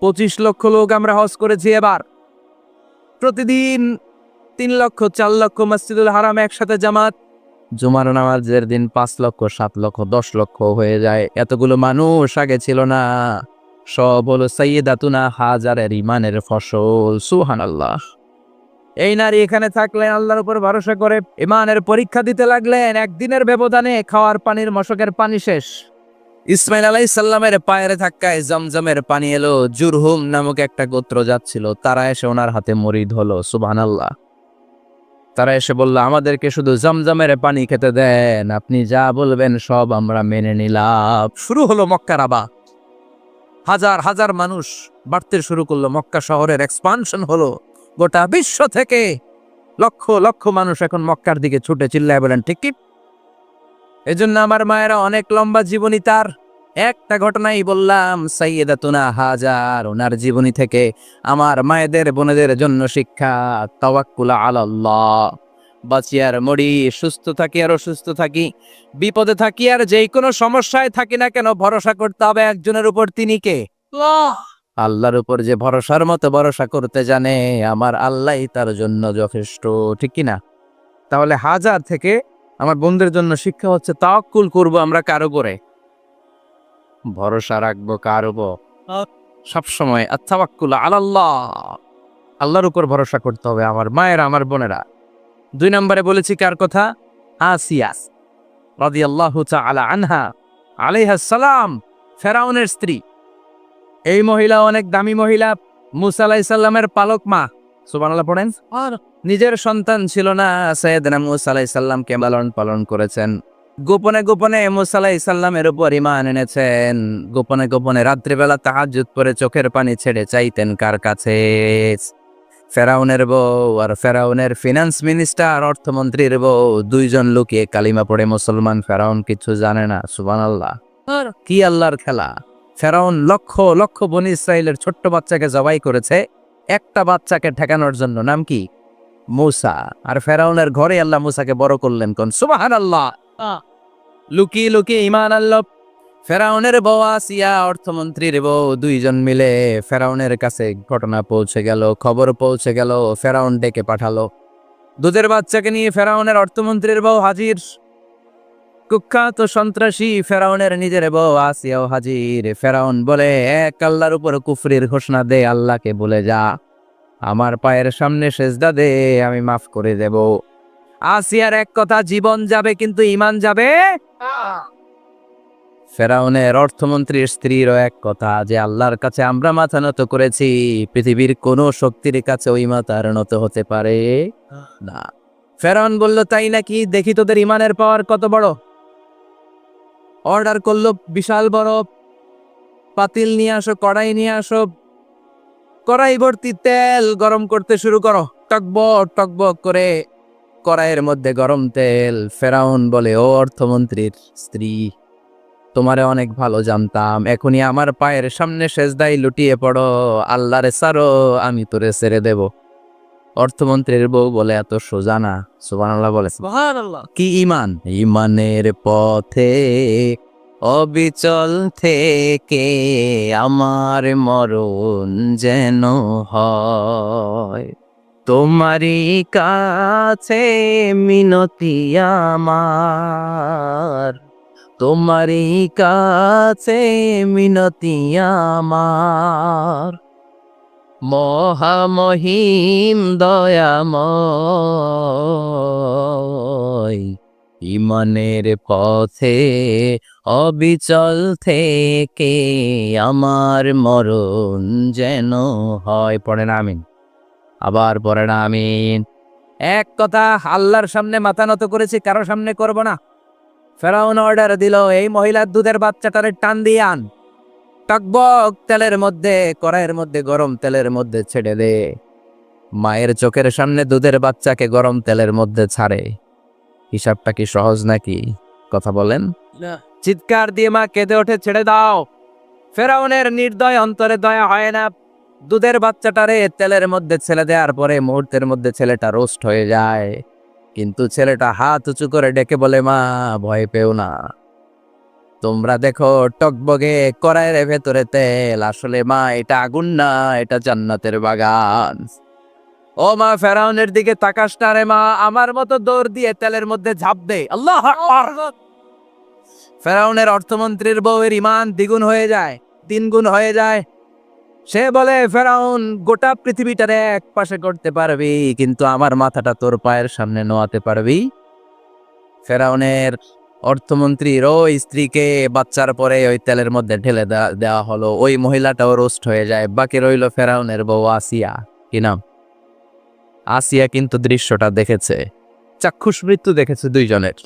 25 লক্ষ লোক আমরা হজ করেছি এবার। প্রতিদিন 3 লক্ষ 4 লক্ষ মসজিদুল হারামে একসাথে জামাত। জুমার নামাজের দিন 5 লক্ষ 7 লক্ষ 10 লক্ষ হয়ে যায়। এতগুলো মানুষ আগে ছিল না। সব হলো সাইয়্যিদাতুনা হাজারের ইমানের ফসল। সুবহানাল্লাহ। এই নারী এখানে থাকলেন, আল্লাহর উপর ভরসা করে ইমানের পরীক্ষা দিতে লাগলেন। একদিনের ব্যবধানে খাওয়ার পানির মশকের পানি শেষ। ইসমাইল আলাইহিস সালামের পায়ের ধাক্কায় জমজমের পানি এলো। জুরহুম নামক একটা গোত্র যাচ্ছিল, তারা এসে ওনার হাতে মরিদ হলো। সুবহানাল্লাহ। তারা এসে বলল, আমাদেরকে শুধু জমজমের পানি খেতে দেন, আপনি যা বলবেন সব আমরা মেনে নিলাম। শুরু হলো মক্কার আবাদ। হাজার হাজার মানুষ বাড়তে শুরু করলো, মক্কা শহরের এক্সপানশন হলো। গোটা বিশ্ব থেকে লক্ষ লক্ষ মানুষ এখন মক্কার দিকে ছুটে চিল্লায় বলেন, ঠিক কি? এজন্য আমার মায়েরা অনেক লম্বা জীবনী। তার একটা ঘটনাই বললাম, সাইয়্যিদাতুনা হাজার, ওনার জীবনী থেকে আমার মায়েদের বোনেদের জন্য শিক্ষা। তাওয়াক্কুল আলাল্লাহ। বাঁচি আর মরি, সুস্থ থাকি আর অসুস্থ থাকি, বিপদে থাকি আর যেই কোনো সমস্যায় থাকি না কেন, ভরসা করতে হবে একজনের উপর। তিনি কে? আল্লাহর উপর যে ভরসার মতো ভরসা করতে জানে, আমার আল্লাহই তার জন্য যথেষ্ট। ঠিক কিনা? তাহলে হাজার থেকে আমার বন্ধুদের জন্য শিক্ষা হচ্ছে, তাওয়াক্কুল করব আমরা কার উপরে? ভরসা রাখবো কার উপর? সবসময় আত-তাওয়াক্কুল আলাল্লাহ, আল্লাহর উপর ভরসা করতে হবে আমার মায়েরা, আমার বোনেরা। 2 নম্বরে বলেছি কার কথা? আসিয়া রাদিয়াল্লাহু তাআলা আনহা আলাইহাস সালাম, ফেরাউনের স্ত্রী। এই মহিলা অনেক দামি মহিলা, মুসা আলাইহিস সালামের পালক মা। সুবহানাল্লাহ পড়েন। আর নিজের সন্তান ছিল না, সাইয়েদনা মুসা আলাইহিস সালামকে লালন পালন করেছেন। গোপনে গোপনে মুসা আলাইহিস সালামের উপর ঈমান এনেছেন। গোপনে গোপনে রাত্রিবেলা তাহাজ্জুদ পড়ে চোখের পানি ছেড়ে চাইতেন কার কাছে? ফেরাউনের বউ আর ফেরাউনের ফিনান্স মিনিস্টার, অর্থমন্ত্রীর বউ, 2 জন লুকিয়ে কালিমা পড়ে মুসলমান। ফেরাউন কিছু জানে না। সুবহানাল্লাহ। কি আল্লাহর খেলা! ফেরাউন লক্ষ লক্ষ বনী ইসরাইলের ছোট্ট বাচ্চাকে জবাই করেছে একটা বাচ্চাকে ঠেকানোর জন্য। নাম কি? মুসা। আর ফেরাউনের ঘরে আল্লাহ মুসাকে বড় করলেন। কোন? সুবহানাল্লাহ। লুকিয়ে লুকিয়ে ঈমান আনলো। ফেরাউনের বউ আসিয়া অর্থমন্ত্রীর বউ দুইজন মিলে ফেরাউনের কাছে ঘটনা পৌঁছে গেল, খবর পৌঁছে গেল, ফেরাউন ডেকে পাঠালো। দুধের বাচ্চাকে নিয়ে ফেরাউনের অর্থমন্ত্রীর বউ হাজির। কুখ্যাত সন্ত্রাসী ফেরাউনের নিজের বউ আসিয়াও হাজির। ফেরাউন বলে, এক আল্লাহর উপর কুফরির ঘোষণা দে, আল্লাহকে বলে যা, আমার পায়ের সামনে সেজদা দে, আমি মাফ করে দেব। আসিয়ার এক কথা, জীবন যাবে কিন্তু ঈমান যাবে। ফেরাউনের অর্থমন্ত্রীর স্ত্রীরও এক কথা, যে আল্লাহর কাছে আমরা মাথা নত করেছি, পৃথিবীর কোন শক্তির কাছে ওই মাথার নত হতে পারে না। ফেরাউন বলল, তাই নাকি? দেখি তোদের ইমানের পাওয়ার কত বড়। অর্ডার করলো, বিশাল বড় পাতিল নিয়ে আসো, কড়াই নিয়ে আসো, কড়াই ভর্তি তেল গরম করতে শুরু করো। টকবক টকবক করে কড়াইয়ের মধ্যে গরম তেল। ফেরাউন বলে, ও অর্থমন্ত্রীর স্ত্রী, তোমারে অনেক ভালো জানতাম, এখনই আমার পায়ের সামনে সেজদায় লুটিয়ে পড়ো, আল্লাহরে ছাড়ো, আমি তোরে ছেড়ে দেব। অর্থমন্ত্রীর বউ বলে, এত সোজা না। সুবহানাল্লাহ বলে। সুবহানাল্লাহ। কি ঈমান? ঈমানের পথে অবিচল থেকে আমার মরণ যেন হয়, তোমারই কাছে মিনতি আমার, তোমারই কাছে মিনতি আমার, মহামহিম দয়াময়, ঈমানের পথে অবিচল থেকে আমার মরণ যেন হয়। পড়েন আমিন। আবার পড়েন আমিন। এক কথা, আল্লাহর সামনে মাথা নত করেছি, কারো সামনে করব না। ফেরাউন অর্ডার দিল, এই মহিলার দুধের বাচ্চাটারে টান দিয়ে আন, টকবক তেলের মধ্যে, কড়াইয়ের মধ্যে গরম তেলের মধ্যে ছেড়ে দে। মায়ের চোখের সামনে দুধের বাচ্চাকে গরম তেলের মধ্যে ছাড়ে। হিসাবটা কি সহজ নাকি? কথা বলেন। চিৎকার দিয়ে মা কেঁদে ওঠে, ছেড়ে দাও। ফেরাউনের নির্দয় অন্তরে দয়া হয় না। দুধের বাচ্চাটারে তেলের মধ্যে ছেড়ে দেওয়ার পরে মুহূর্তের মধ্যে ছেলেটা রোস্ট হয়ে যায়। কিন্তু ছেলেটা হাত উঁচু করে ডেকে বলে, মা ভয় পেও না, তোমরা দেখো টকবগে কড়াইয়ের ভেতরে তেল, আসলে মা এটা আগুন না, এটা জান্নাতের বাগান। ও মা, ফেরাউনের দিকে তাকাস না রে মা, আমার মতো দৌড় দিয়ে তেলের মধ্যে ঝাঁপ দে। আল্লাহু আকবার। ফেরাউনের অর্থমন্ত্রীর বউয়ের ঈমান দ্বিগুণ হয়ে যায়, তিনগুণ হয়ে যায়। সে বলে, ফেরাউন, গোটা পৃথিবীটারে এক পাশে করতে পারবি, কিন্তু আমার মাথাটা তোর পায়ের সামনে নোয়াতে পারবি? ফেরাউনের অর্থমন্ত্রীর ওই স্ত্রীকে বাচ্চার পরে ওই তেলের মধ্যে ঢেলে দেওয়া হলো। ওই মহিলাটাও রোস্ট হয়ে যায়। বাকি রইল ফেরাউনের বউ আসিয়া। কি নাম? আসিয়া কিন্তু দৃশ্যটা দেখেছে, চাক্ষুষ মৃত্যু দেখেছে দুইজনের।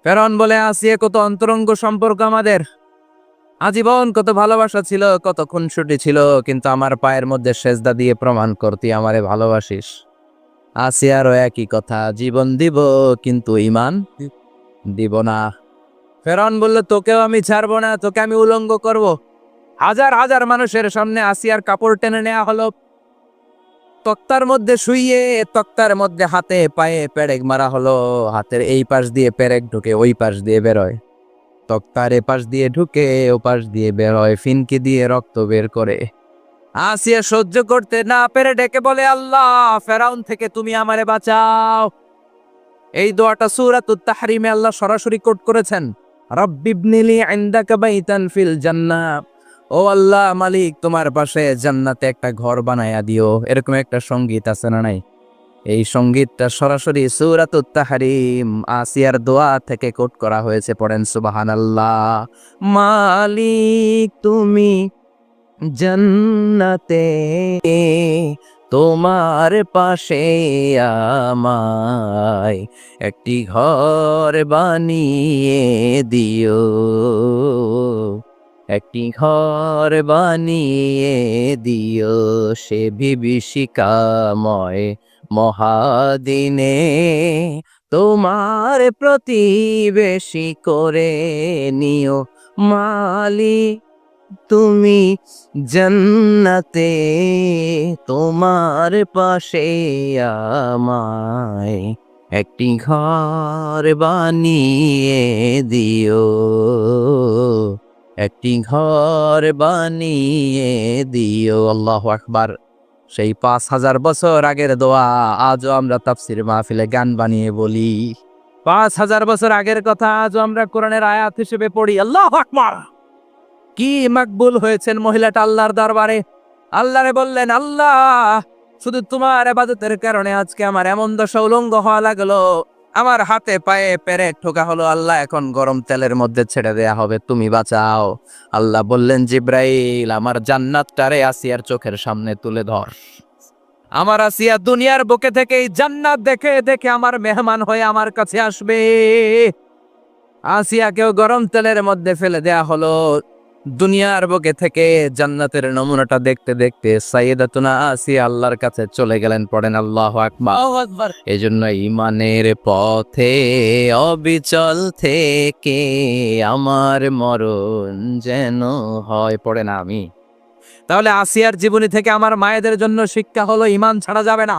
ফেরাউন বলে, আসিয়া, কত অন্তরঙ্গ সম্পর্ক আমাদের, আজীবন কত ভালোবাসা ছিল, কত খুনসুটি ছিল, কিন্তু আমার পায়ের মধ্যে সেজদা দিয়ে প্রমাণ করতি আমারে ভালোবাসিস। আসিয়ারও একই কথা, জীবন দিব কিন্তু ঈমান দিব না। ফেরাউন বলল, তোকেও আমি ছাড়বো না, তোকে আমি উলঙ্গ করব। হাজার হাজার মানুষের সামনে আসিয়ার কাপড় টেনে নেওয়া হলো, তক্তার মধ্যে শুইয়ে তক্তার মধ্যে হাতে পায়ে পেরেক মারা হলো। হাতের এই পাশ দিয়ে পেরেক ঢুকে ওই পাশ দিয়ে বেরোয়, তক্তার এ পাশ দিয়ে ঢুকে ও পাশ দিয়ে বেরোয়, ফিনকি দিয়ে রক্ত বের করে। আসিয়া সহ্য করতে না পেরে ডেকে বলে, আল্লাহ, ফেরাউন থেকে তুমি আমারে বাঁচাও। এই দোয়াটা সূরাতুত তাহরিমে আল্লাহ সরাসরি কোট করেছেন, রাব্বিবনিলি ইনদাকা বাইতান ফিল জান্নাহ। ও আল্লাহ মালিক, তোমার পাশে জান্নাতে একটা ঘর বানায়া দিও। এরকম একটা সঙ্গীত আছে না নাই? এই সঙ্গীতটা সরাসরি সূরাতুত তাহরিম আসিয়ার দোয়া থেকে কোট করা হয়েছে। পড়েন সুবহানাল্লাহ। মালিক তুমি জান্নাতে, তোমার পাশে আমায় একটি ঘর বানিয়ে দিও, একটি ঘর বানিয়ে দিও, সে বিভীষিকাময় মহাদিনে তোমার প্রতিবেশী করে নিও। মালিক তুমি জান্নাতে, তোমার পাশে আমায় একটি ঘর বানিয়ে দিও, একটি ঘর বানিয়ে দিও। আল্লাহু আকবার। সেই 5,000 বছর আগের দোয়া আজও আমরা তাফসির মাহফিলে গান বানিয়ে বলি। 5,000 বছর আগের কথা আজও আমরা কোরআনের আয়াত হিসেবে পড়ি। আল্লাহু আকবার। কি মাকবুল হয়েছেন মহিলাটা আল্লাহর দরবারে। আল্লাহরে বললেন, আল্লাহ শুধু তোমার ইবাদতের কারণে আজকে আমার এমন দশা উলঙ্গ হওয়া লাগলো, আমার হাতে পায়ে পেরেক ঠোকা হলো। আল্লাহ এখন গরম তেলের মধ্যে ছেড়ে দেয়া হবে, তুমি বাঁচাও। আল্লাহ বললেন, জিব্রাইল আমার জান্নাতটারে আসিয়ার চোখের সামনে তুলে ধর। আমার আসিয়া দুনিয়ার বুকে থেকে এই জান্নাত দেখে দেখে আমার মেহমান হয়ে আমার কাছে আসবে। আসিয়াকেও গরম তেলের মধ্যে ফেলে দেয়া হলো। দুনিয়ার বুকে থেকে জান্নাতের নমুনাটা দেখতে দেখতে সাইয়েদাতুনা আসিয়া আল্লাহর কাছে চলে গেলেন। পড়েন আল্লাহু আকবার। এজন্য ঈমানের পথে অবিচল থেকে আমার মরণ যেন হয়। পড়েন আমি। তাহলে আসিয়ার জীবনী থেকে আমার মায়েদের জন্য শিক্ষা হলো, ঈমান ছাড়া যাবে না,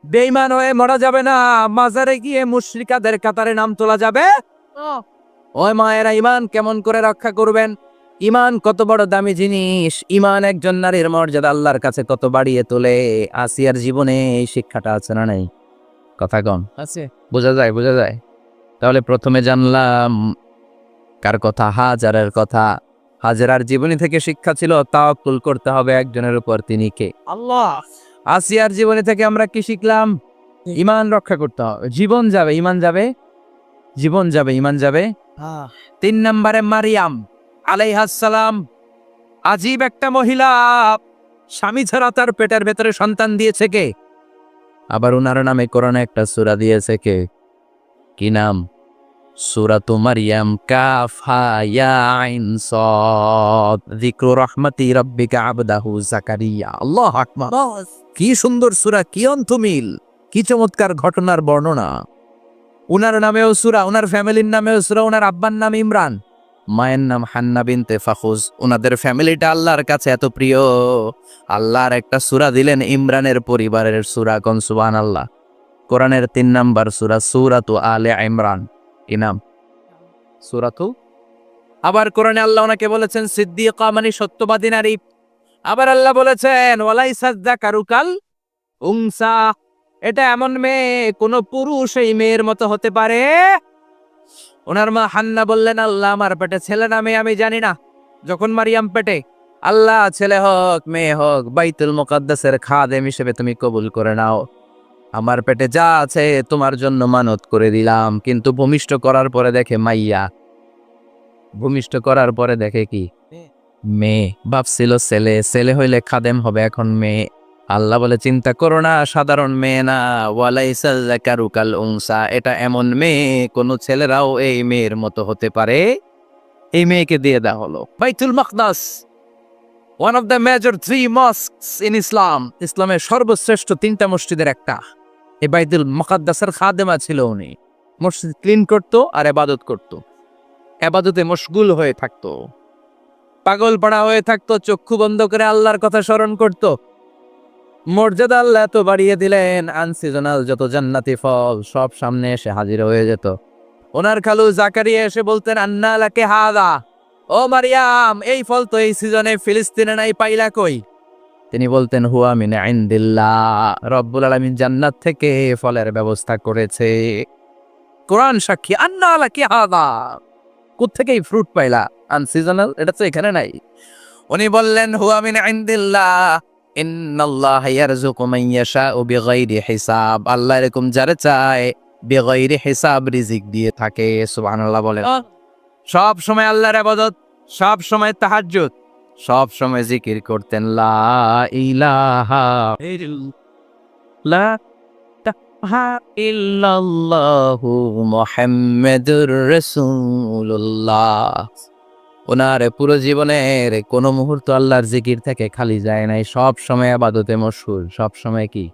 বেঈমান হয়ে মরা যাবে না, মাজারে গিয়ে মুশরিকাদের কাতারে নাম তোলা যাবে। ওই মায়েরা ঈমান কেমন করে রক্ষা করবেন? ঈমান কত বড় দামি জিনিস, ঈমান একজন নারীর মর্যাদা আল্লাহর কাছে কত বাড়িয়ে তোলে। আসিয়ার জীবনে এই শিক্ষাটা আছে না নাই? কথা কম আছে, বোঝা যায় বোঝা যায়। তাহলে প্রথমে জানলাম কার কথা? হাজারের কথা। হাজারার জীবনী থেকে শিক্ষা ছিল তাওয়াক্কুল করতে হবে একজনের উপর, তিনি কে? আল্লাহ। আসিয়ার জীবনী থেকে আমরা কি শিখলাম? ঈমান রক্ষা করতে হবে। জীবন যাবে, ঈমান যাবে, জীবন যাবে, ঈমান যাবে। 3 নম্বরে মারিয়াম আলাইহাস সালাম, আজীব একটা মহিলা, স্বামী ছাড়া তার পেটের ভেতরে সন্তান দিয়েছে কে? আবার উনার নামে কোরআনে একটা সূরা দিয়েছে কে? কি নাম? সূরাতু মারইয়াম, কাফ হা ইয়া আইন সাদ, যিকরু রাহমাতি রাব্বিকা আবদাহু জাকারিয়া। আল্লাহু আকবার। কি সুন্দর সূরা, কি অন্তমিল, কি চমৎকার ঘটনার বর্ণনা। উনার নামেও সূরা, উনার ফ্যামিলির নামেও সূরা, উনার আব্বার নাম ইমরান, মায়ের নাম হান্না বিনতে ফাখুজ। উনাদের ফ্যামিলিটা আল্লাহর কাছে এত প্রিয়, আল্লাহর একটা সূরা দিলেন ইমরানের পরিবারের সূরা। কোন? সুবহানাল্লাহ। কোরআনের 3 নাম্বার সূরা, সূরাতু আলে ইমরান। কি নাম? সূরাতু। আবার কোরআনে আল্লাহ ওনাকে বলেছেন সিদ্দিকা, মানে সত্যবাদী নারী। আবার আল্লাহ বলেছেন ওয়ালাইসা যাকারু কাল উনসা, এটা এমন মেয়ে কোন পুরুষ এই মেয়ের মতো হতে পারে? ওনার মা হান্না বললেন, আল্লাহ আমার পেটে ছেলে না মেয়ে আমি জানি না। যখন মারিয়াম পেটে, আল্লাহ ছেলে হোক মেয়ে হোক বাইতুল মুকাদ্দাসের খাদেম হিসেবে তুমি কবুল করে নাও। আমার পেটে যা আছে তোমার জন্য মানত করে দিলাম। কিন্তু ভূমিষ্ঠ করার পরে দেখে মাইয়া, ভূমিষ্ঠ করার পরে দেখে কি? মেয়ে। ভাবছিল ছেলে, ছেলে হইলে খাদেম হবে, এখন মেয়ে। আল্লাহ বলে চিন্তা করো না, সাধারণ মেয়ে না। ওয়ালাইসা যাকারু কাল উনসা, এটা এমন মেয়ে কোন ছেলেরাও এই মেয়ের মতো হতে পারে। এই মেয়েকে দিয়ে দেওয়া হলো Baitul Maqdas, one of the major 3 mosques in Islam. ইসলামের সর্বশ্রেষ্ঠ 3টা মসজিদের একটা। এই বাইতুল মুকাদ্দাসের খাদেমা ছিল উনি। মসজিদ ক্লিন করতো আর ইবাদত করতো, ইবাদতে মশগুল হয়ে থাকতো, পাগল পাড়া হয়ে থাকতো, চক্ষু বন্ধ করে আল্লাহর কথা স্মরণ করত। মর্যাদা আল্লাহ এত বাড়িয়ে দিলেন, আনসিজনাল যত জান্নাতি ফল সব সামনে এসে হাজির হয়ে যেত। ওনার খালু জাকারিয়া এসে বলতেন, আন্না লাকে হাদা, ও মারিয়াম এই ফল তো এই সিজনে ফিলিস্তিনে নাই, পাইলা কই? তিনি বলতেন, হুয়া মিন ইনদিল্লাহ, রব্বুল আলামিন জান্নাত থেকে ফলের ব্যবস্থা করেছে। কোরআন সাক্ষী, আন্না লাকে হাদা, কোত্থেকে এই ফ্রুট পাইলা? আনসিজনাল, এটা তো এখানে নাই। উনি বললেন, হুয়া মিন ইনদিল্লাহ, ইন্নাল্লাহা ইয়ারযুকু মান ইয়াশাউ বিগাইরি হিসাব, আল্লাহ এরকম যারে চায় বিগাইরি হিসাব রিজিক দিয়ে থাকে। সুবহানাল্লাহ বলেন। সব সময় আল্লাহর ইবাদত, সব সময় তাহাজ্জুদ, সব সময় জিকির করতেন, লা ইলাহা ইল্লাল্লাহু মুহাম্মাদুর রাসূলুল্লাহ। ওনার পুরো জীবনের কোন মুহূর্ত আল্লাহর জিকির থেকে খালি যায় নাই, সব সময় ইবাদতে মশগুল, সব সময় কি?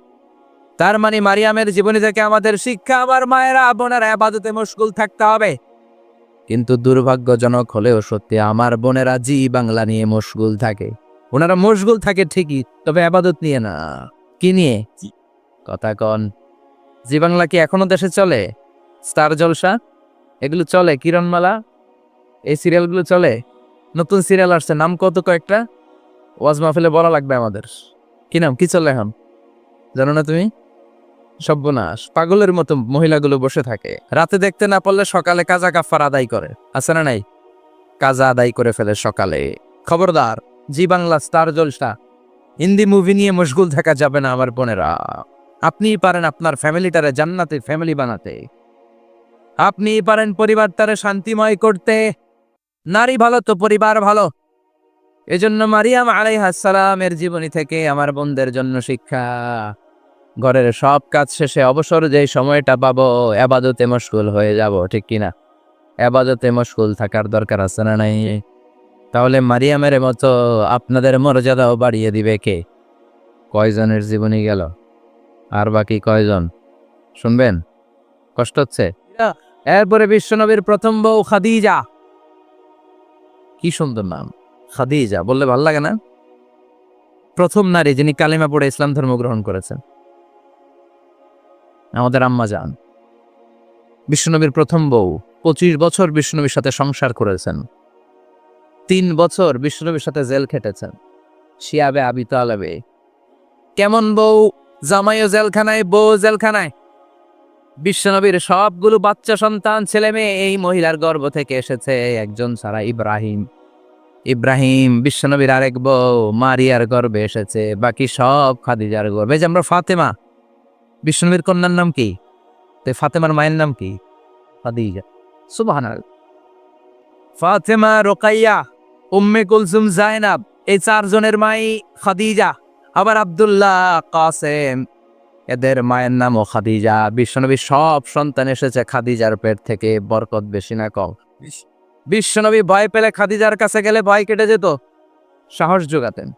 তার মানে মারিয়ামের জীবনী থেকে আমাদের শিক্ষা, আমার মায়েরা বোনেরা ইবাদতে মশগুল থাকতে হবে। কিন্তু দুর্ভাগ্যজনক হলেও সত্যি, আমার বোনেরা জি বাংলা নিয়ে মশগুল থাকে। ওনারা মশগুল থাকে ঠিকই, তবে ইবাদত নিয়ে না। কি নিয়ে? কথা কন। জি বাংলা কি এখনো দেশে চলে? স্টার জলসা এগুলো চলে, কিরণমালা এই সিরিয়ালগুলো চলে। নতুন সিরিয়াল আসছে, নাম কত কয়েকটা, ওয়াজ মাহফিলে বলা লাগবে আমাদের। কি নাম, কি চলে এখন জানো না তুমি? সর্বনাশ, পাগলের মতো মহিলাগুলো বসে থাকে, রাতে দেখতে না পারলে সকালে কাজা কাফার আদায় করে, আছে না নাই? কাজা আদায় করে ফেলে সকালে। খবরদার, জি বাংলা স্টার জলসা হিন্দি মুভি নিয়ে মশগুল থাকা যাবে না আমার বোনেরা। আপনিই পারেন আপনার ফ্যামিলিটারে জান্নাতে ফ্যামিলি বানাতে, আপনিই পারেন পরিবারটারে শান্তিময় করতে। নারী ভালো তো পরিবার ভালো। এজন্য মারিয়াম আলাইহিস সালামের জীবনী থেকে আমার বোনদের জন্য শিক্ষা। ঘরের সব কাজ শেষে অবসর যেই সময়টা পাবো, ইবাদতে মশগুল হয়ে যাব, ঠিক কিনা? ইবাদতে মশগুল থাকার দরকার আছে না নাই? তাহলে মারিয়ামের মতো আপনাদের মর্যাদাও বাড়িয়ে দিবে কে? কয়জনের জীবনী গেল, আর বাকি কয়জন শুনবেন? কষ্ট হচ্ছে। এরপরে বিশ্বনবীর প্রথম বউ খাদিজা। কি সুন্দর নাম, খাদিজা বললে ভাল লাগে না? প্রথম নারী যিনি কালিমা পড়ে ইসলাম ধর্ম গ্রহণ করেছেন, আমাদের আম্মা জান। বিশ্বনবীর প্রথম বউ, 25 বছর বিশ্বনবীর সাথে সংসার করেছেন, 3 বছর বিশ্বনবীর সাথে জেল খেটেছেন, শিয়াবে আবি তালেবে। কেমন বউ, জামাইও জেলখানায়, বউ জেলখানায়। বিশ্বনবীর সবগুলো বাচ্চা সন্তান ছেলে মেয়ে এই মহিলার গর্ভ থেকে এসেছে, একজন ছাড়া, ইব্রাহিম। ইব্রাহিম বিশ্বনবীর আরেক বউ মারিয়ার গর্ভে এসেছে, বাকি সব খাদিজার গর্ভে। যে আমরা ফাতেমা, বিশ্বনবীর কন্যার নাম কি? তো ফাতেমার মায়ের নাম কি? খাদিজা। সুবহানাল্লাহ। ফাতেমা, রোকাইয়া, উম্মে কুলসুম, জায়নাব, এই 4 জনের মাই খাদিজা। আবার আব্দুল্লাহ, কাসেম, এদের মায়ের নামও খাদিজা। বিশ্বনবীর সব সন্তান এসেছে খাদিজার পেট থেকে। বরকত বেশি না কম? বিশ্বনবী ভয় পেলে খাদিজার কাছে গেলে ভয় কেটে যেত, সাহস যোগাতেন,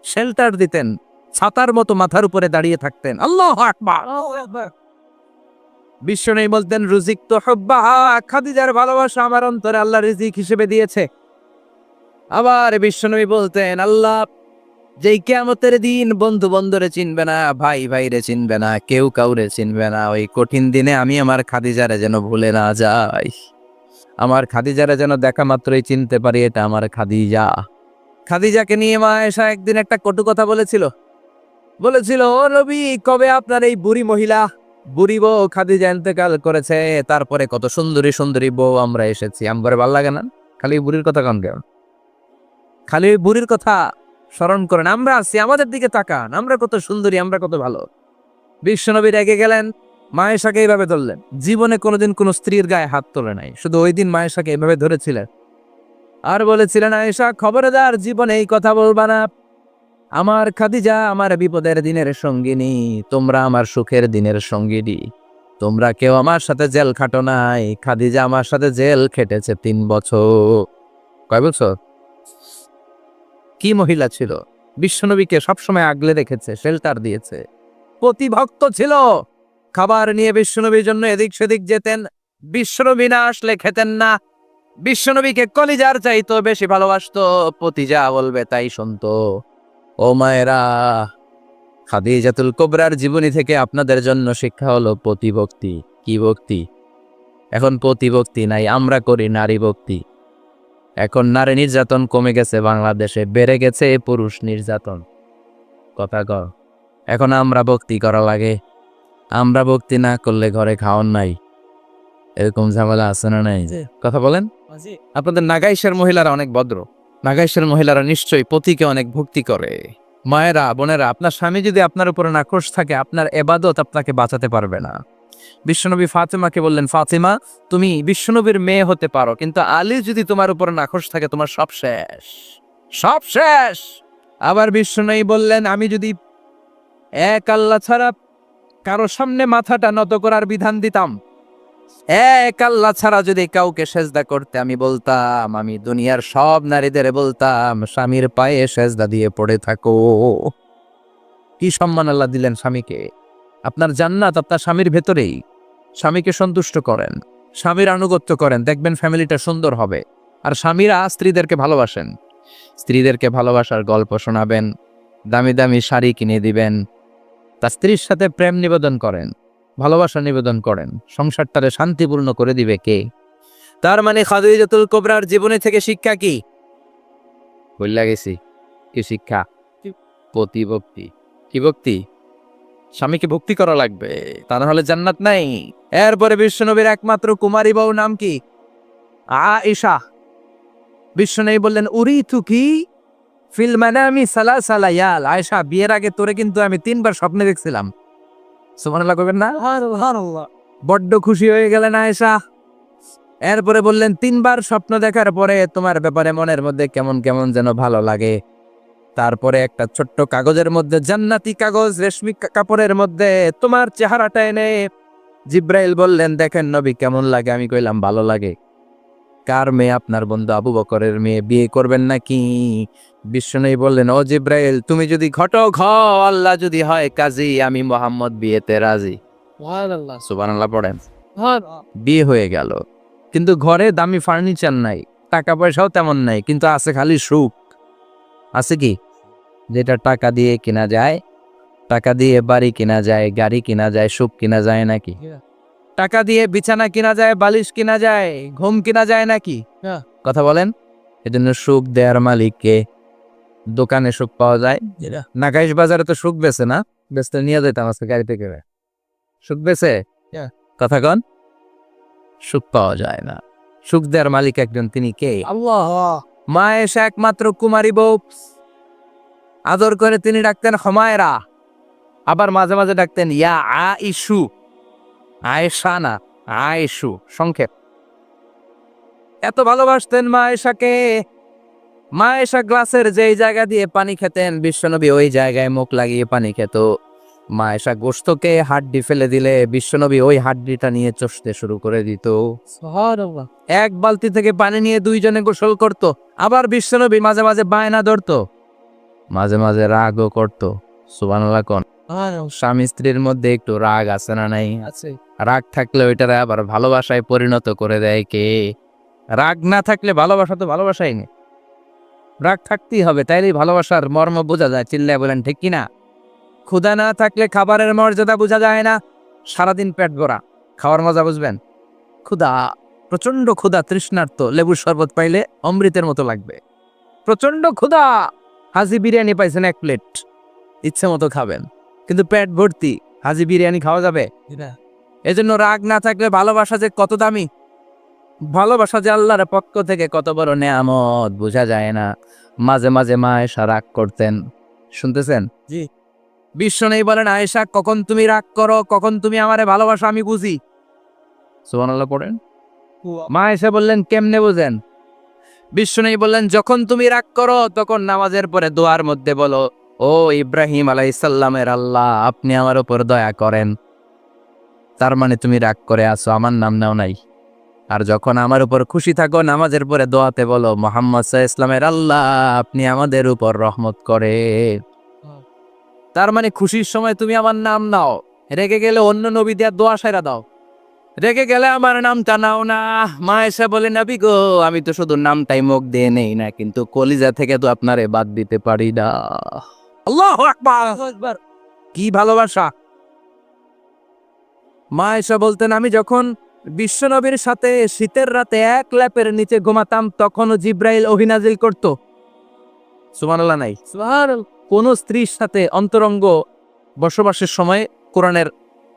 শেল্টার দিতেন, ছাতার মতো মাথার উপরে দাঁড়িয়ে থাকতেন। আল্লাহু আকবার। বিশ্বনবী বলতেন, রুজিক তো হুব্বাহা, খাদিজার ভালোবাসা আমার অন্তরে আল্লাহ রিজিক হিসেবে দিয়েছে। আবার বিশ্বনবী বলতেন, আল্লাহ যেই কিয়ামতের দিন বন্ধু বন্ধুরে চিনবে না, ভাই ভাইরে চিনবে না, কেউ কাউরে চিনবে না, ওই কঠিন দিনে আমি আমার খাদিজারে যেন ভুলে না যাই, আমার খাদিজারে যেন দেখা মাত্রই চিনতে পারি এটা আমার খাদিজা। খাদিজাকে নিয়ে মা আয়েশা একদিন একটা কটু কথা বলেছিল, ও নবী, কবে আপনার এই বুড়ি মহিলা, বুড়ি বউ খাদিজা ইন্তেকাল করেছে, তারপরে কত সুন্দরী সুন্দরী বউ আমরা এসেছি, আমার ভালো লাগে না? খালি বুড়ির কথা কন কেন? খালি বুড়ির কথা স্মরণ করেন, আমরা আছি, আমাদের দিকে তাকান, আমরা কত সুন্দরী, আমরা কত ভালো। বিশ্বনবী রেগে গেলেন, মায়েশাকে এইভাবে ধরলেন। জীবনে কোনোদিন কোনো স্ত্রীর গায়ে হাত তোলে নাই, শুধু ওই দিন মায়েশাকে এইভাবে ধরেছিলেন আর বলেছিলেন, আয়েশা খবরদার জীবনে এই কথা বলবা না, আমার খাদিজা আমার বিপদের দিনের সঙ্গিনী, তোমরা আমার সুখের দিনের সঙ্গিনী, তোমরা কেউ আমার সাথে জেল খাটো নাই, খাদিজা আমার সাথে জেল খেটেছে 3 বছর। কয় বছর? কি মহিলা ছিল, বিশ্বনবীকে সবসময় আগলে রেখেছে, শেল্টার দিয়েছে, প্রতিভক্ত ছিল। খাবার নিয়ে বিশ্বনবীর জন্য এদিক সেদিক যেতেন, বিশ্বনবী না আসলে খেতেন না, বিশ্বনবীকে কলিজার চাইতো বেশি ভালোবাসতো, পতি যা বলবে তাই শুনতো। ও মায়েরা, খাদিজাতুল কুবরার জীবনী থেকে আপনাদের জন্য শিক্ষা হলো প্রতিভক্তি। কি ভক্তি? এখন প্রতিভক্তি নাই, আমরা করি নারী ভক্তি। এখন নারী নির্যাতন কমে গেছে বাংলাদেশে, বেড়ে গেছে পুরুষ নির্যাতন। কথা কর, এখন আমরা ভক্তি করা লাগে, আমরা ভক্তি না করলে ঘরে খাওয়ান নাই, এরকম ঝামেলা আছে না নাই? কথা বলেন। আপনাদের নাগাইশের মহিলারা অনেক ভদ্র, নাগাইশের মহিলারা নিশ্চয়ই পতিকে অনেক ভক্তি করে। মায়েরা, বোনেরা, আপনার স্বামী যদি আপনার উপরে নাখোশ থাকে, আপনার এবাদত আপনাকে বাঁচাতে পারবে না। বিশ্বনবী ফাতেমাকে বললেন, ফাতেমা তুমি বিশ্বনবীর মেয়ে হতে পারো, কিন্তু আলী যদি তোমার উপরে নাখোশ থাকে, তোমার সব শেষ, সব শেষ। আবার বিশ্বনবী বললেন, আমি যদি এক আল্লাহ ছাড়া কারো সামনে মাথাটা নত করার বিধান দিতাম, এক আল্লাহ ছাড়া যদি কাউকে সেজদা করতে আমি বলতাম, আমি দুনিয়ার সব নারীদের বলতাম স্বামীর পায়ে সেজদা দিয়ে পড়ে থাকো। কি সম্মান আল্লাহ দিলেন স্বামীকে। আপনার জান্নাত আপনার স্বামীর ভেতরেই। স্বামীকে সন্তুষ্ট করেন, স্বামীর আনুগত্য করেন, দেখবেন ফ্যামিলিটা সুন্দর হবে। আর স্বামীরা স্ত্রীদেরকে ভালোবাসেন, স্ত্রীদেরকে ভালোবাসার গল্প শোনাবেন, দামি দামি শাড়ি কিনে দিবেন, তার স্ত্রীর সাথে প্রেম নিবেদন করেন, ভালোবাসা নিবেদন করেন, সংসারটারে শান্তিপূর্ণ করে দিবে কে? তার মানে খাদিজাতুল কুবরার জীবনে থেকে শিক্ষা কি? বললা গেছি কি শিক্ষা? প্রতিভক্তি। কি ভক্তি? স্বামীকে ভক্তি করা লাগবে, তা না হলে জান্নাত নাই। এরপরে বিশ্বনবীর একমাত্র কুমারী বউ নাম কি? আয়েশা। বিশ্বনবী বললেন উরিতু কি ফিল মানামি সালাসা লায়াল। আয়েশা, বিয়ের আগে তোরে কিন্তু আমি 3বার স্বপ্নে দেখছিলাম। সুবহানাল্লাহ কইবেন না? সুবহানাল্লাহ। বড্ড খুশি হয়ে গেলেন আয়েশা। এরপরে বললেন 3বার স্বপ্ন দেখার পরে তোমার ব্যাপারে মনের মধ্যে কেমন কেমন যেন ভালো লাগে। তারপরে একটা ছোট্ট কাগজের মধ্যে, জান্নাতি কাগজ, রেশমি কাপড়ের মধ্যে তোমার চেহারাটা এনে জিব্রাইল বললেন দেখেন নবী কেমন লাগে। আমি কইলাম ভালো লাগে। কার মেয়ে? আপনার বন্ধু আবু বকরের মেয়ে, বিয়ে করবেন নাকি? বিশ্বনবী বললেন ও জিব্রাইল, তুমি যদি ঘটক হও, আল্লাহ যদি হয় কাজী, আমি মোহাম্মদ বিয়েতে রাজি। সুবহানাল্লাহ। সুবহানাল্লাহ পড়েন। বিয়ে হয়ে গেল, কিন্তু ঘরে দামি ফার্নিচার নাই, টাকা পয়সাও তেমন নাই, কিন্তু আছে খালি সুখ। আছে কি? যেটা টাকা দিয়ে কেনা যায়, টাকা দিয়ে বাড়ি কেনা যায়, গাড়ি কেনা যায়, সুখ কেনা যায় নাকি? টাকা দিয়ে বিছানা কিনা যায়, বালিশ কিনা যায়, ঘুম কিনা যায় নাকি? কথা বলেন। এজন্য সুখ দেয়ার মালিককে। দোকানে সুখ পাওয়া যায়, নাগাইশ বাজারে তো সুখ বেছে না, বেচতে নিয়ে যেতাম আজকে গাড়িতে করে। সুখ বেছে? কথা কন। সুখ পাওয়া যায় না। সুখ দেয়ার মালিক একজন, তিনি কে? আল্লাহ। মা এসে একমাত্র কুমারী বউ, আদর করে তিনি ডাকতেন হুমায়রা, আবার মাঝে মাঝে ডাকতেন ইয়া আইশু। আয়েশা না, আয়েশু, সংক্ষেপ। এত ভালোবাসতেন মা আয়েশাকে। মা আয়েশা গ্লাসের যেই জায়গা দিয়ে পানি খেতেন, বিশ্বনবী ওই জায়গায় মুখ লাগিয়ে পানি খেত। মা আয়েশা গোশতকে হাড্ডি ফেলে দিলে বিশ্বনবী ওই হাড্ডিটা নিয়ে চষতে শুরু করে দিত। সুবহানাল্লাহ। এক বালতি থেকে পানি নিয়ে দুইজনে গোসল করত। আবার বিশ্বনবী মাঝে মাঝে বায়না ধরতো, মাঝে মাঝে রাগও করত। সুবহানাল্লাহ কোন। স্বামী স্ত্রীর মধ্যে একটু রাগ আছে না নাই? আছে। রাগ থাকলে ওইটারে আবার ভালোবাসায় পরিণত করে দেয় কে? রাগ না থাকলে ভালোবাসা তো ভালোবাসাই নেই। রাগ থাকতেই হবে, তাইলেই ভালোবাসার মর্ম বোঝা যায়। চিল্লায় বলেন ঠিক কিনা? ক্ষুধা না থাকলে খাবারের মর্যাদা বোঝা যায় না। সারাদিন পেট ভরা, খাওয়ার মজা বুঝবেন? ক্ষুধা, প্রচন্ড ক্ষুধা, তৃষ্ণার্ত, লেবুর শরবত পাইলে অমৃতের মতো লাগবে। প্রচন্ড ক্ষুধা, হাজি বিরিয়ানি পাইছেন 1 প্লেট, ইচ্ছে মতো খাবেন, কিন্তু পেট ভর্তি, হাজি বিরিয়ানি খাওয়া যাবে? এজন্য রাগ না থাকলে ভালোবাসা যে কত দামি, ভালোবাসা যে আল্লাহর পক্ষ থেকে কত বড় নেয়ামত বোঝা যায় না। মাঝে মাঝে মা আয়েশা রাগ করতেন। শুনতেছেন? জি। বিশ্বনবী বলেন আয়েশা, কখন তুমি রাগ করো, কখন তুমি আমারে ভালোবাসো আমি বুঝি। সুবহানাল্লাহ পড়েন। মা আয়েশা বললেন কেমনে বুঝেন? বিশ্বনবী বললেন যখন তুমি রাগ করো তখন নামাজের পরে দোয়ার মধ্যে বলো, ও ইব্রাহিম আলাইহিস সালামের আল্লাহ, আপনি আমার উপর দয়া করেন। তার মানে তুমি রাগ করে আছো, আমার নাম নাও নাই। আর যখন আমার উপর খুশি থাকো নামাজের পরে দোয়াতে বলো, মুহাম্মদ সাল্লাল্লাহু আলাইহি ওয়াসাল্লামের আল্লাহ, আপনি আমাদের উপর রহমত করে। তার মানে খুশির সময় তুমি আমার নাম নাও, রেগে গেলে অন্য নবী দেয়া দোয়া সাইরা দাও, রেগে গেলে আমার নামটা নাও না। মা এসে বলে নবী গো, আমি তো শুধু নামটাই মুখ দিয়ে নেই না, কিন্তু কলিজা থেকে তো আপনারে বাদ দিতে পারি না। আল্লাহু আকবার। কি ভালোবাসা! মা এসে বলতেন আমি যখন বিশ্বনবীর সাথে শীতের রাতে এক ল্যাপের নিচে ঘুমাতাম, তখনও জিব্রাইল ওহী নাজিল করত। সুবহানাল্লাহ নাই? সুবহানাল্লাহ। কোন স্ত্রীর সাথে অন্তরঙ্গ বসবাসের সময় কোরআনের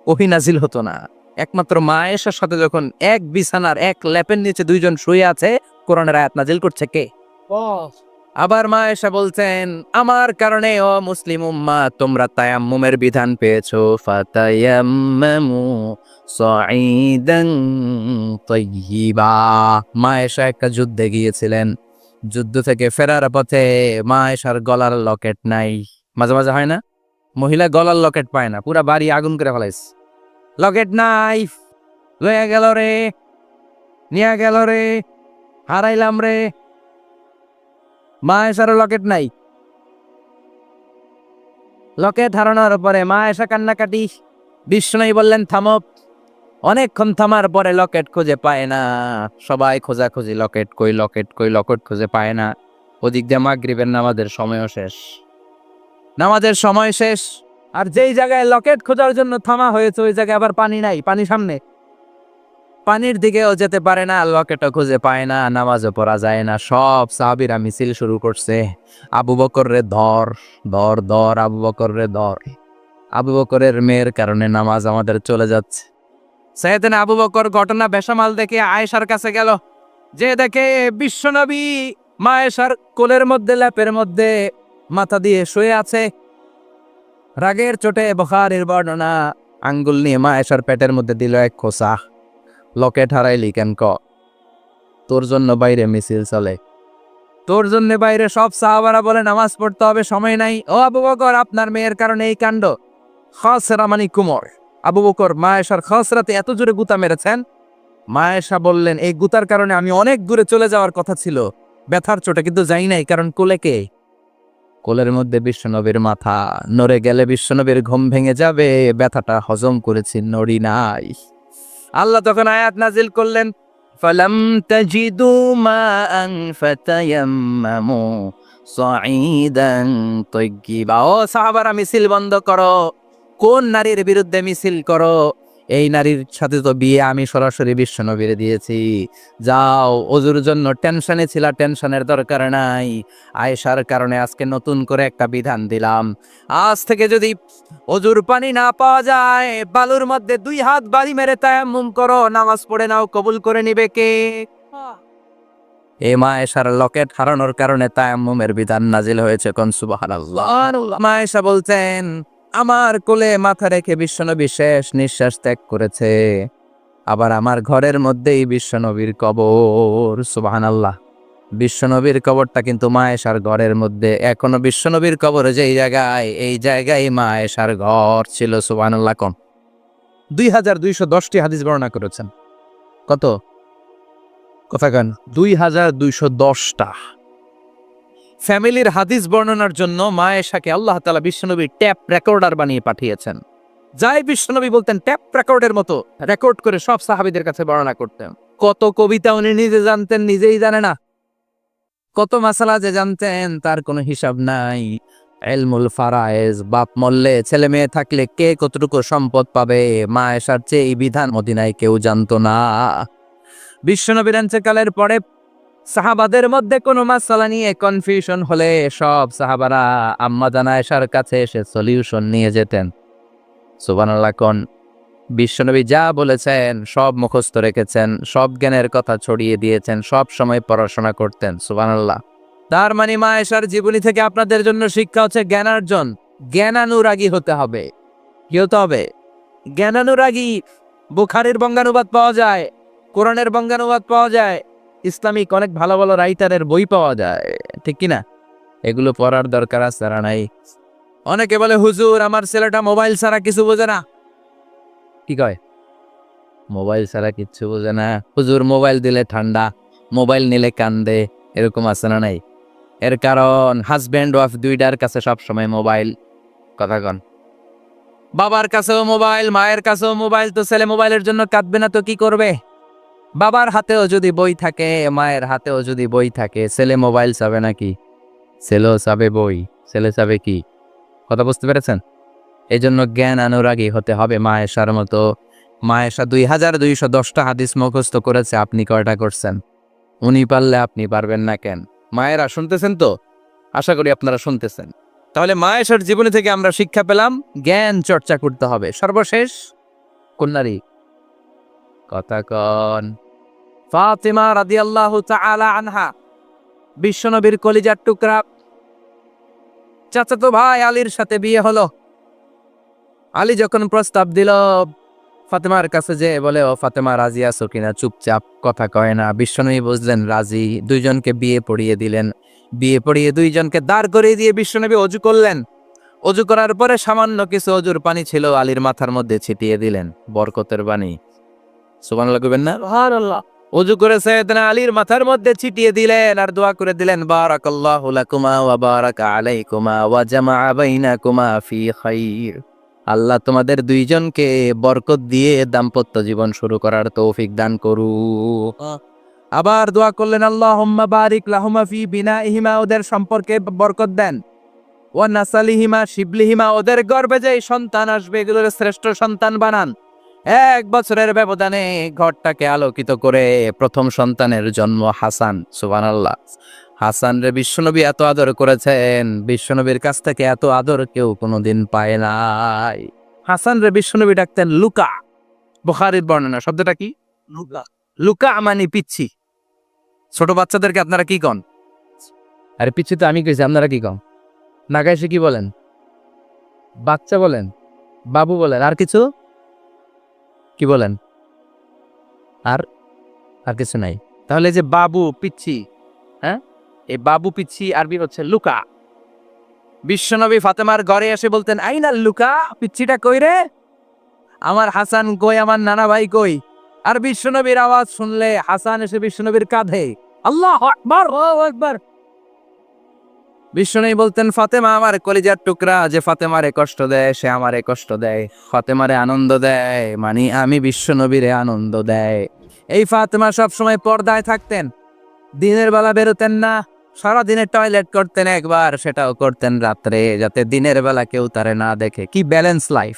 ওহী নাজিল হতো না। একমাত্র মা আয়েশার সাথে যখন এক বিছানার এক ল্যাপের নিচে দুইজন শুয়ে আছে, কোরআনের আয়াত নাজিল করছে কে? আবার মা আয়েশা বলছেন আমার কারণে ও মুসলিম উম্মাহ তোমরা তায়াম্মুমের বিধান পেয়েছো। ফাতায়াম্মামু সাঈদান তাইয়্যিবা। মা আয়েশা একটা যুদ্ধে গিয়েছিলেন, যুদ্ধ থেকে ফেরার পথে মা আয়েশার গলার লকেট নাই। মাঝে মাঝে হয় না, মহিলা গলার লকেট পায় না, পুরা বাড়ি আগুন করে ফেলাইছে। লকেট নাই, লয়ে গেল রে, নিয়ে গেল রে, হারাইলাম রে। মা আয়েশার লকেট নাই। লকেট হারানোর পরে মা আয়েশা কান্নাকাটি। বিষ্ণুই বললেন থামো। অনেকক্ষণ থামার পরে লকেট খুঁজে পায় না। সবাই খোঁজাখুঁজি, লকেট কই, লকেট কই, লকেট খুঁজে পায় না। ওদিক দিয়ে মাগরিবের নামাজের সময়ও শেষ। নামাজের সময় শেষ, আর যেই জায়গায় লকেট খোঁজার জন্য থামা হয়েছে ওই জায়গায় আবার পানি নাই, পানি সামনে, পানির দিকেও যেতে পারে না, লকেটও খুঁজে পায় না, নামাজও পড়া যায় না। সব সাহাবীরা মিছিল শুরু করছে, আবু বকর রে ধর, ধর ধর, আবু বকর রে ধর। আবু বকরের মেয়ের কারণে নামাজ আমাদের চলে যাচ্ছে। সাইয়েদনা আবু বকর ঘটনা বেসামাল দেখে আয়েশার কাছে গেল, যে দেখে বিশ্বনবী মা আয়েশার কোলের মধ্যে, ল্যাপের মধ্যে মাথা দিয়ে শুয়ে আছে। রাগের চোটে বুখারীর বর্ণনা, আঙ্গুল নিয়ে মা আয়েশার পেটের মধ্যে দিল এক খোসা। লকেট হারাইলি কেন ক? তোর জন্য বাইরে মিছিল চলে, তোর জন্য বাইরে সব সাহাবারা বলে নামাজ পড়তে হবে, সময় নাই। ও আবু বকর, আপনার মেয়ের কারণে এই কাণ্ড। খসরা মানে কুমর। আবু বকর মা আয়েশার খসরাতে এত জোরে গুতা মেরেছেন, মা আয়েশা বললেন এই গুতার কারণে আমি অনেক দূরে চলে যাওয়ার কথা ছিল, ব্যথার চোটে, কিন্তু যাই নাই, কারণ কোলে কে? কোলের মধ্যে বিশ্বনবীর মাথা, নড়ে গেলে বিশ্বনবীর ঘুম ভেঙে যাবে, ব্যথাটা হজম করেছি, নড়ি নাই। আল্লাহ তখন আয়াত নাজিল করলেন, ফালাম তাজিদু মাআন ফাতায়াম্মামু সাঈদান তাইয়্যিবা। ও সাহাবারা, মিছিল বন্ধ করো। কোন নারীর বিরুদ্ধে মিছিল করো? এই নারীর সাথে তো বিয়ে আমি সরাসরি বিশ্বনবীরে দিয়েছি। যাও, ওজুর জন্য টেনশনে ছিলা, টেনশনের দরকার নাই। আয়েশার কারণে আজকে নতুন করে একটা বিধান দিলাম, আজ থেকে যদি অজুর পানি না পাওয়া যায়, বালুর মধ্যে 2 হাত বাড়ি মেরে তায়াম্মুম করো, নামাজ পড়ে নাও, কবুল করে নিবে কে? এই মা আয়েশার লকেট হারানোর কারণে তায়াম্মুমের বিধান নাজিল হয়েছে। কোন সুবহানাল্লাহ। মা আয়েশা বলতেন, আমার কোলে মাথা রেখে বিশ্বনবী শেষ নিঃশ্বাস ত্যাগ করেছে, আবার আমার ঘরের মধ্যেই বিশ্বনবীর কবর। সুবহানাল্লাহ। বিশ্বনবীর কবরটা কিন্তু মা আয়েশার ঘরের মধ্যে, এখনো বিশ্বনবীর কবর যেই জায়গায়, এই জায়গায় মা আয়েশার ঘর ছিল। সুবহানাল্লাহ। কোন 2210টি হাদিস বর্ণনা করেছেন। কত কথা গান? 2210টা। ফ্যামিলির হাদিস বর্ণনার জন্য মা আয়েশাকে আল্লাহ তাআলা বিশ্বনবীর ট্যাপ রেকর্ডার বানিয়ে পাঠিয়েছেন। যাই বিশ্বনবী বলতেন ট্যাপ রেকর্ডের মতো রেকর্ড করে সব সাহাবীদের কাছে বর্ণনা করতেন। কত কবিতা উনি নিজে জানতেন, নিজেই জানে না। কত মাসালা যে জানতেন তার কোনো হিসাব নাই। ইলমুল ফারায়েজ, বাপ মরলে ছেলে মেয়ে থাকলে কে কতটুকু সম্পদ পাবে, মা আয়েশার চেয়ে এই বিধান মদিনায় কেউ জানতো না। বিশ্বনবীর ইন্তেকালের পরে সাহাবাদের মধ্যে কোনো মাসালা নিয়ে কনফিউশন হলে সব সাহাবারা আম্মা জান আয়েশার কাছে এসে সলিউশন নিয়ে যেতেন। সুবহানাল্লাহ। কোন বিশ্বনবী যা বলেছেন সব মুখস্থ রেখেছেন, সব জ্ঞানের কথা ছড়িয়ে দিয়েছেন, সব সময় পড়াশোনা করতেন। সুবহানাল্লাহ। তার মানে মা আয়েশার জীবনী থেকে আপনাদের জন্য শিক্ষা হচ্ছে জ্ঞানার্জন, জ্ঞানানুরাগী হতে হবে। কি হতে হবে? জ্ঞানানুরাগী। বুখারীর বঙ্গানুবাদ পাওয়া যায়, কোরআনের বঙ্গানুবাদ পাওয়া যায়, ইসলামিক অনেক ভালো ভালো রাইটারের বই পাওয়া যায়, ঠিক কিনা? এগুলো পড়ার দরকার আছে আর নাই? অনেকে বলে হুজুর আমার ছেলেটা মোবাইল ছাড়া কিছু বোঝে না। কি কয়? মোবাইল ছাড়া কিচ্ছু বোঝে না। হুজুর মোবাইল দিলে ঠান্ডা, মোবাইল নিলে কান্দে, এরকম আছে না নাই? এর কারণ হাজব্যান্ড ওয়াইফ দুইটার কাছে সবসময় মোবাইল। কথা কন। বাবার কাছেও মোবাইল, মায়ের কাছেও মোবাইল, তো ছেলে মোবাইলের জন্য কাঁদবে না তো কি করবে? বাবার হাতেও যদি বই থাকে, মায়ের হাতেও যদি বই থাকে, ছেলে মোবাইল চাবে নাকি? ছেলেও চাবে বই, ছেলে চাবে কি? কথা বুঝতে পেরেছেন? এই জন্য জ্ঞান অনুরাগী হতে হবে মা আয়েশার মতো। মা আয়েশা 2210টা হাদিস মুখস্থ করেছে, আপনি কয়টা করছেন? উনি পারলে আপনি পারবেন না কেন? মায়েরা শুনতেছেন তো? আশা করি আপনারা শুনতেছেন। তাহলে মা আয়েশার জীবনী থেকে আমরা শিক্ষা পেলাম জ্ঞান চর্চা করতে হবে। সর্বশেষ কোন নারী? কথা কন। ফাতিমা রাদিয়াল্লাহু তাআলা আনহা, বিশ্বনবীর কলিজার টুকরা। চাচাতো ভাই আলীর সাথে বিয়ে হলো। আলী যখন প্রস্তাব দিল, ফাতেমার কাছে যে বলে, ও ফাতেমা রাজি আছো কিনা? চুপচাপ, কথা কয় না। বিশ্বনবী বুঝলেন রাজি, দুইজনকে বিয়ে পড়িয়ে দিলেন। বিয়ে পড়িয়ে দুইজনকে দাঁড় করিয়ে দিয়ে বিশ্বনবী অজু করলেন। অজু করার পরে সামান্য কিছু অজুর পানি ছিল আলীর মাথার মধ্যে ছিটিয়ে দিলেন, বরকতের পানি। সুবহানাল্লাহ কইবেন না? সুবহানাল্লাহ। অজু করে সাইয়েদনা আলীর মাথার মধ্যে ছিটিয়ে দিলেন আর দোয়া করে দিলেন, বারাকাল্লাহু লাকুমা ওয়া বারাকা আলাইকুমা ওয়া জামাআ বাইনাকুমা ফি খাইর। আল্লাহ তোমাদের দুইজনকে বরকত দিয়ে দাম্পত্য জীবন শুরু করার তৌফিক দান করু। আবার দোয়া করলেন, আল্লাহুম্মা বারিক লাহুমা ফি বিনাইহিমা, ওদের সম্পর্কে বরকত দেন। ওয়া নাসালিহিমা শিবলিহিমা, ওদের গর্ভে যে সন্তান আসবে এগুলোর শ্রেষ্ঠ সন্তান বানান। 1 বছরের ব্যবধানে ঘরটাকে আলোকিত করে প্রথম সন্তানের জন্ম হাসান। সুবহানাল্লাহ। হাসান রে বিশ্বনবী এত আদর করেছেন, বিশ্বনবীর কাছ থেকে এত আদর কেউ কোনোদিন পায় নাই। হাসান রে বিশ্বনবী ডাকতেন লুকা। বুখারীর বর্ণনা, শব্দটা কি? লুকা। লুকা মানে পিচ্ছি। ছোট বাচ্চাদেরকে আপনারা কি কন? আরে পিচ্ছি তো আমি কইছি, আপনারা কি কন? নাগাইছে কি বলেন? বাচ্চা বলেন, বাবু বলেন, আর কিছু কি বলেন? আর আর কিছু নাই। তাহলে যে বাবু পিচ্ছি, হ্যাঁ, এই বাবু পিচ্ছি আরবি হচ্ছে লুকা। বিশ্বনবী ফাতেমার ঘরে এসে বলতেন, আইনা লুকা, পিচ্ছিটা কই রে? আমার হাসান কই, আমার নানা ভাই কই? আর বিশ্বনবীর আওয়াজ শুনলে হাসান এসে বিশ্বনবীর কাঁধে, আল্লাহু আকবার, আল্লাহু আকবার। বিশ্বনবী বলতেন, ফাতেমা আমার কলিজার টুকরা, যে ফাতেমারে কষ্ট দেয় সে আমারে কষ্ট দেয়, ফাতেমারে আনন্দ দেয় মানে আমি বিশ্বনবীরে আনন্দ দেয়। এই ফাতেমা সব সময় পর্দায় থাকতেন, দিনের বেলা বেরোতেন না, সারা দিনে টয়লেট করতেন একবার, সেটাও করতেন রাত্রে, যাতে দিনের বেলা কেউ তারে না দেখে। কি ব্যালেন্স লাইফ,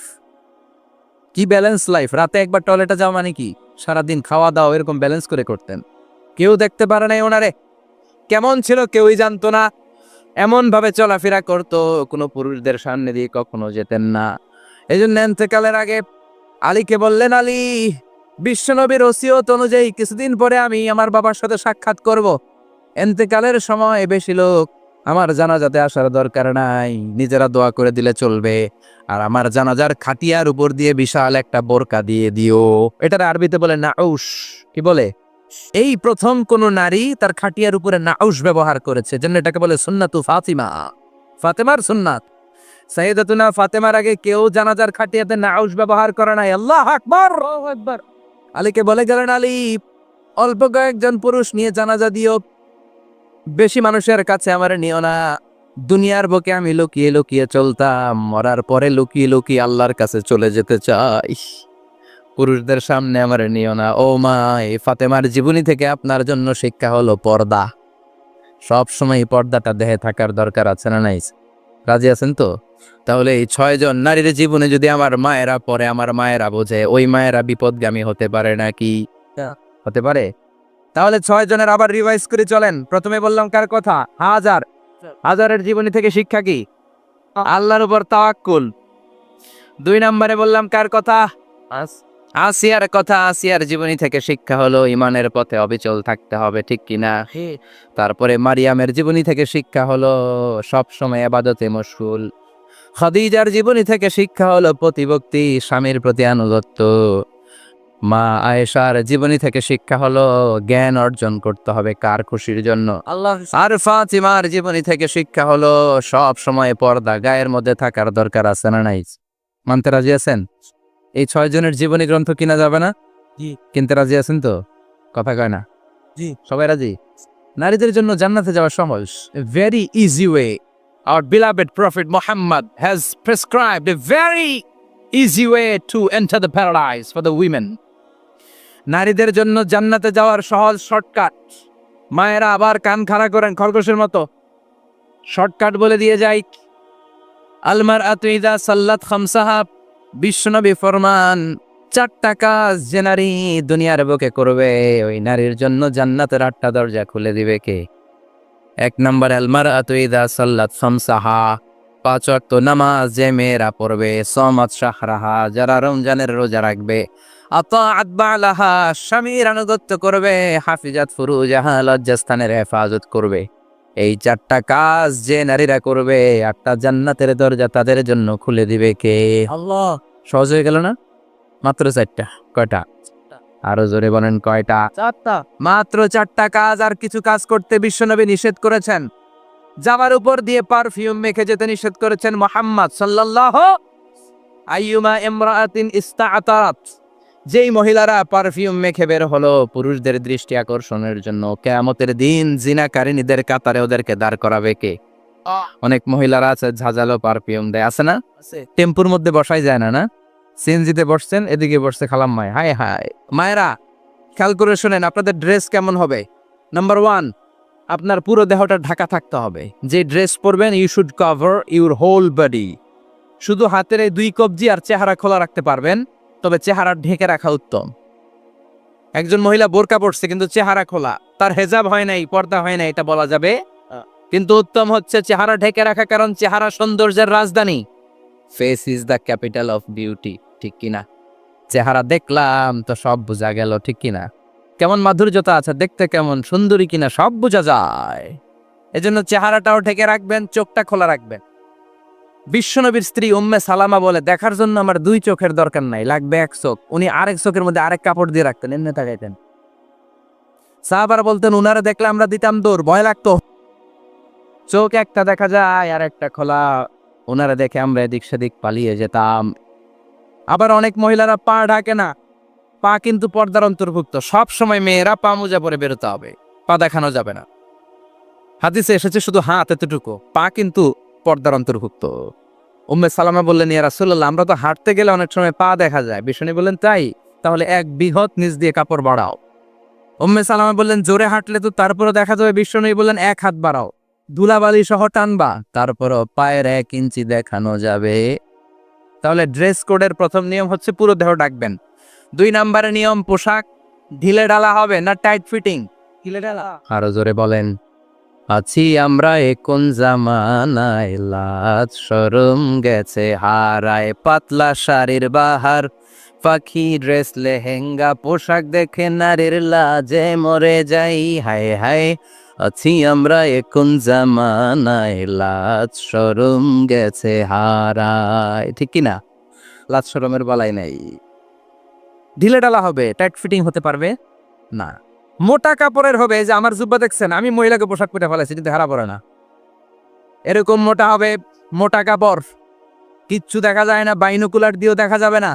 কি ব্যালেন্স লাইফ! রাতে একবার টয়লেটে যাওয়া মানে কি সারাদিন খাওয়া দাওয়া এরকম ব্যালেন্স করে করতেন। কেউ দেখতে পারে নাই ওনারে, কেমন ছিল কেউই জানতো না। এমন ভাবে চলাফেরা করতো, কোনো পুরুষদের সামনে দিয়ে কখনো যেতেন না। এই জন্য এন্তেকালের আগে আলীকে বললেন, আলী, বিশ্বনবীর ওসিয়ত অনুযায়ী কিছুদিন পরে আমি আমার বাবার সাথে সাক্ষাৎ করব। এন্তেকালের সময় বেশি লোক আমার জানাজাতে আসার দরকার নাই, নিজেরা দোয়া করে দিলে চলবে। আর আমার জানাজার খাটিয়ার উপর দিয়ে বিশাল একটা বোরকা দিয়ে দিও। এটার আরবিতে বলে নাউশ। কি বলে? এই প্রথম কোন নারী তার খাটিয়ার উপরে নাউশ ব্যবহার করেছে, জন্য এটাকে বলে সুন্নাতু ফাতিমা, ফাতেমার সুন্নাত। সাইয়েদাতুনা ফাতেমার আগে কেউ জানাজার খাটিয়াতে নাউশ ব্যবহার করে নাই। আল্লাহু আকবার, আল্লাহু আকবার। আলীকে বলে গেলেন, আলী, অল্প কয়েকজন পুরুষ নিয়ে জানাজা দিও, বেশি মানুষের কাছে আমার নিও না। দুনিয়ার বুকে আমি লুকিয়ে লুকিয়ে চলতাম, মরার পরে লুকিয়ে লুকিয়ে আল্লাহর কাছে চলে যেতে চাই, পুরুষদের সামনে আমার নিও না। ও মা, এই ফাতেমার জীবনী থেকে আপনার জন্য শিক্ষা হলো পর্দা। সব সময় পর্দাটা দেহে থাকার দরকার আছে না নাই? রাজি আছেন তো? তাহলে এই 6 জন নারীর জীবনে যদি আমার মায়েরা পরে, আমার মায়েরা বোঝে, ওই মায়েরা বিপদগামী হতে পারে নাকি? হতে পারে। তাহলে 6 জনের আবার রিভাইজ করে চলেন। প্রথমে বললাম কার কথা? হাজার। হাজারের জীবনী থেকে শিক্ষা কি? আল্লাহর উপর তাওয়াক্কুল। 2 নম্বরে বললাম কার কথা? আসিয়ার কথা। আসিয়ার জীবনী থেকে শিক্ষা হলো ইমানের পথে অবিচল থাকতে হবে, ঠিক কিনা? তারপরে মারিয়ামের জীবনী থেকে শিক্ষা হলো সব সময় ইবাদতে মশগুল। খাদিজার জীবনী থেকে শিক্ষা হলো প্রতিভক্তি, স্বামীর প্রতি আনুগত্য। মা আয়েশার জীবনী থেকে শিক্ষা হলো জ্ঞান অর্জন করতে হবে কার খুশির জন্য? আল্লাহ। আর ফাতিমার জীবনী থেকে শিক্ষা হলো সব সময় পর্দা গায়ের মধ্যে থাকার দরকার আছে না নাই? মানতে রাজি আছেন? এই 6 জনের জীবনী গ্রন্থ কিনা যাবে না? জি। কিনতে রাজি আছেন তো? কথা কয় না? জি। সবাই রাজি? নারীদের জন্য জান্নাতে যাওয়া সহজ। A very easy way. Our beloved Prophet Muhammad has prescribed a very easy way to enter the paradise for the women. নারীদের জন্য জান্নাতে যাওয়ার সহজ শর্টকাট। মায়েরা আবার কান খাড়া করেন খরগোশের মতো, শর্টকাট বলে দিয়ে যাই। আল মারআতু ইযা সাল্লাত খামসাহা, বিশ্বনবী ফরমান, 4টা কাজ যে নারী দুনিয়ার বুকে করবে, ওই নারীর জন্য জান্নাতের 8টা দরজা খুলে দিবে কে? 1 নম্বর, আল মারআতু ইযা সাল্লাত খামসাহা, 5 ওয়াক্ত নামাজ যে মেয়েরা পড়বে, সামাত শাহরাহা, যারা রমজানের রোজা রাখবে, আতাআত বালাহা, স্বামীর আনুগত্য করবে, হাফিজাত ফুরুজাহা, লজ্জাস্থানের হেফাজত করবে। এই 4টা কাজ যে নারীরা করবে, 8টা জান্নাতের দরজা তাদের জন্য খুলে দিবে কে? আল্লাহ। সহজ হয়ে গেল না? মাত্র 4টা। কয়টা? আরো জোরে বলেন, কয়টা? 4টা। মাত্র 4টা কাজ। আর কিছু কাজ করতে বিশ্বনবী নিষেধ করেছেন। জামার উপর দিয়ে পারফিউম মেখে যেতে নিষেধ করেছেন মুহাম্মদ সাল্লাল্লাহু। আইয়ুমা ইমরাআতিন ইস্তাআতারাত, যেই মহিলারা পারফিউম মেখে বের হলো পুরুষদের দৃষ্টি আকর্ষণের জন্য, কিয়ামতের দিন জিনাকারিনীদের কাতারে ওদেরকে দাঁড় করাবে কে? অনেক মহিলারা আছে ঝাঁঝালো পারফিউম দেয়, আছে না? টেম্পুর মধ্যে বসাই যায় না, না? সিএনজিতে বসছেন, এদিকে বসছে খালাম্মায়, হায় হায়। মায়েরা খেয়াল করে শুনেন, আপনাদের ড্রেস কেমন হবে? নাম্বার 1, আপনার পুরো দেহটা ঢাকা থাকতে হবে। যে ড্রেস পরবেন you should cover your whole body. শুধু হাতের এই 2 কবজি আর চেহারা খোলা রাখতে পারবেন, তবে চেহারা ঢেকে রাখা উত্তম। একজন মহিলা বোরকা পরছে কিন্তু চেহারা খোলা, তার হেজাব হয় নাই, পর্দা হয় নাই, এটা বলা যাবে, কিন্তু উত্তম হচ্ছে চেহারা ঢেকে রাখা, কারণ চেহারা সৌন্দর্যের রাজধানী। Face is the capital of beauty, ঠিক কিনা? চেহারা দেখলাম তো সব বোঝা গেল, ঠিক কিনা? কেমন মাধুর্যতা আছে, দেখতে কেমন সুন্দরী কিনা সব বোঝা যায়। এজন্য চেহারাটাও ঢেকে রাখবেন, চোখটা খোলা রাখবেন। বিশ্বনবীর স্ত্রী উম্মে সালামা বলে, দেখার জন্য আমার 2 চোখের দরকার নাই, লাগবে 1 চোখ। উনি আরেক চোখের মধ্যে আরেক কাপড় দিয়ে রাখতেন, এমনি তাকাইতেন। সাহাবারা বলতেন, উনারা দেখলে আমরা দিতাম দৌড়, ভয় লাগতো। চোখ একটা দেখা যায় আর একটা খোলা, ওনারা দেখে আমরা এদিক সেদিক পালিয়ে যেতাম। আবার অনেক মহিলারা পা ঢাকে না, পা কিন্তু পর্দার অন্তর্ভুক্ত। সব সময় মেয়েরা পা মোজা পরে বেরোতে হবে, পা দেখানো যাবে না। হাদিসে এসেছে শুধু হাত এতটুকু, পা কিন্তু পর্দার অন্তর্ভুক্ত। উম্মে সালামা বললেন, ইয়া রাসূলুল্লাহ, আমরা তো হাঁটতে গেলে অনেক সময় পা দেখা যায়। বিষ্ণু বললেন, তাই? তাহলে 1 বিঘত নিচ দিয়ে কাপড় বাড়াও। উম্মে সালামা বললেন, জোরে হাঁটলে তো তারপরও দেখা যাবে। বিষ্ণু বললেন, 1 হাত বাড়াও, ধুলাবালি সহ টানবা, তারপরও পায়ের 1 ইঞ্চি দেখানো যাবে। তাহলে ড্রেস কোডের প্রথম নিয়ম হচ্ছে পুরো দেহ ঢাকবেন। 2 নম্বরের নিয়ম, পোশাক ঢিলে ঢালা হবে না, টাইট ফিটিং। ঢিলে ঢালা আরো জোরে বলেন। আছি আমরা কোন জামানায়, লাজ শরম গেছে হারায়, পাতলা শাড়ির বাহার, পাখি ড্রেস লেহেঙ্গা, পোশাক দেখে নারীর লাজে মরে যাই, হায় হায়। আছি আমরা কোন জামানায়, লাজ শরম গেছে হারায়, ঠিক কিনা? লাজ শরমের বালাই নাই। ঢিলে ঢালা হবে, টাইট ফিটিং হতে পারবে না। মোটা কাপড়ের হবে, যে আমার জুব্বা দেখছেন, আমি মহিলাকে পোশাক পরে ফেলাইছি কিন্তু হারা পড়ে না, এরকম মোটা হবে। মোটা কাপড়, কিচ্ছু দেখা যায় না, বাইনোকুলার দিয়েও দেখা যাবে না।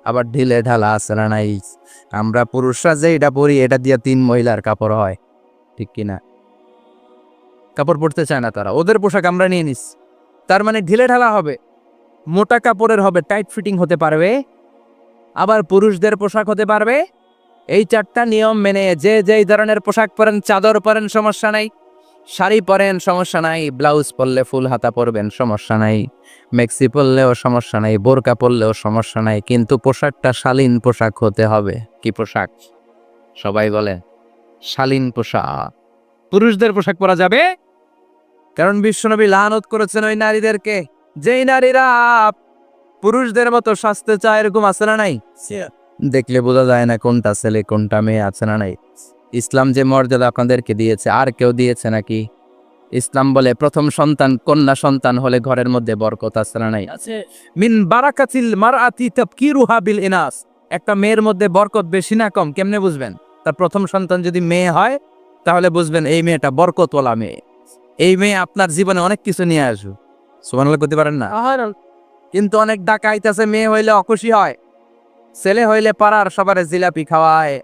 আবার ঢিলে ঢালা আছে না নাই? আমরা পুরুষরা যে এটা পরি, এটা দিয়ে 3 মহিলার কাপড় হয়, ঠিক কিনা? কাপড় পরতে চায় না তারা, ওদের পোশাক আমরা নিয়ে নিস। তার মানে ঢিলে ঢালা হবে, মোটা কাপড়ের হবে, টাইট ফিটিং হতে পারবে, আবার পুরুষদের পোশাক হতে পারবে। এই 4টা নিয়ম মেনে যে যেই ধরনের পোশাক পরেন, চাদর পরেন সমস্যা নাই, শাড়ি পরেন সমস্যা নাই, ব্লাউজ পরলে ফুল হাতা পরবেন সমস্যা নাই, মেক্সি পরলেও সমস্যা নাই, বোরকা পরলেও সমস্যা নাই, কিন্তু পোশাকটা শালীন পোশাক হতে হবে। কি পোশাক? সবাই বলে শালীন পোশাক। পুরুষদের পোশাক পরা যাবে, কারণ বিশ্বনবী লানত করেছেন ওই নারীদেরকে, যেই নারীরা পুরুষদের মতো সাজতে চায়। এরকম আছে না নাই? দেখলে বোঝা যায় না কোনটা ছেলে কোনটা মেয়ে, আছে না নাই? ইসলাম যে মর্যাদা আপনাদেরকে দিয়েছে, আর কেউ দিয়েছে নাকি? ইসলাম বলে প্রথম সন্তান কন্যা সন্তান হলে ঘরের মধ্যে বরকত, আছে না নাই? মিন বারাকাতিল মারআতি তাবকিরুহা বিল ইনাস। একটা মেয়ের মধ্যে বরকত বেশি না কম কেমনে বুঝবেন? তার প্রথম সন্তান যদি মেয়ে হয়, তাহলে বুঝবেন এই মেয়েটা বরকতওয়ালা মেয়ে। এই মেয়ে আপনার জীবনে অনেক কিছু নিয়ে আসবে। সুবহানাল্লাহ করতে পারেন না? কিন্তু অনেক ডাকাইত আছে, মেয়ে হইলে অখুশি হয়, ছেলে হইলে পাড়ার সবারে জিলাপি খাওয়ায়,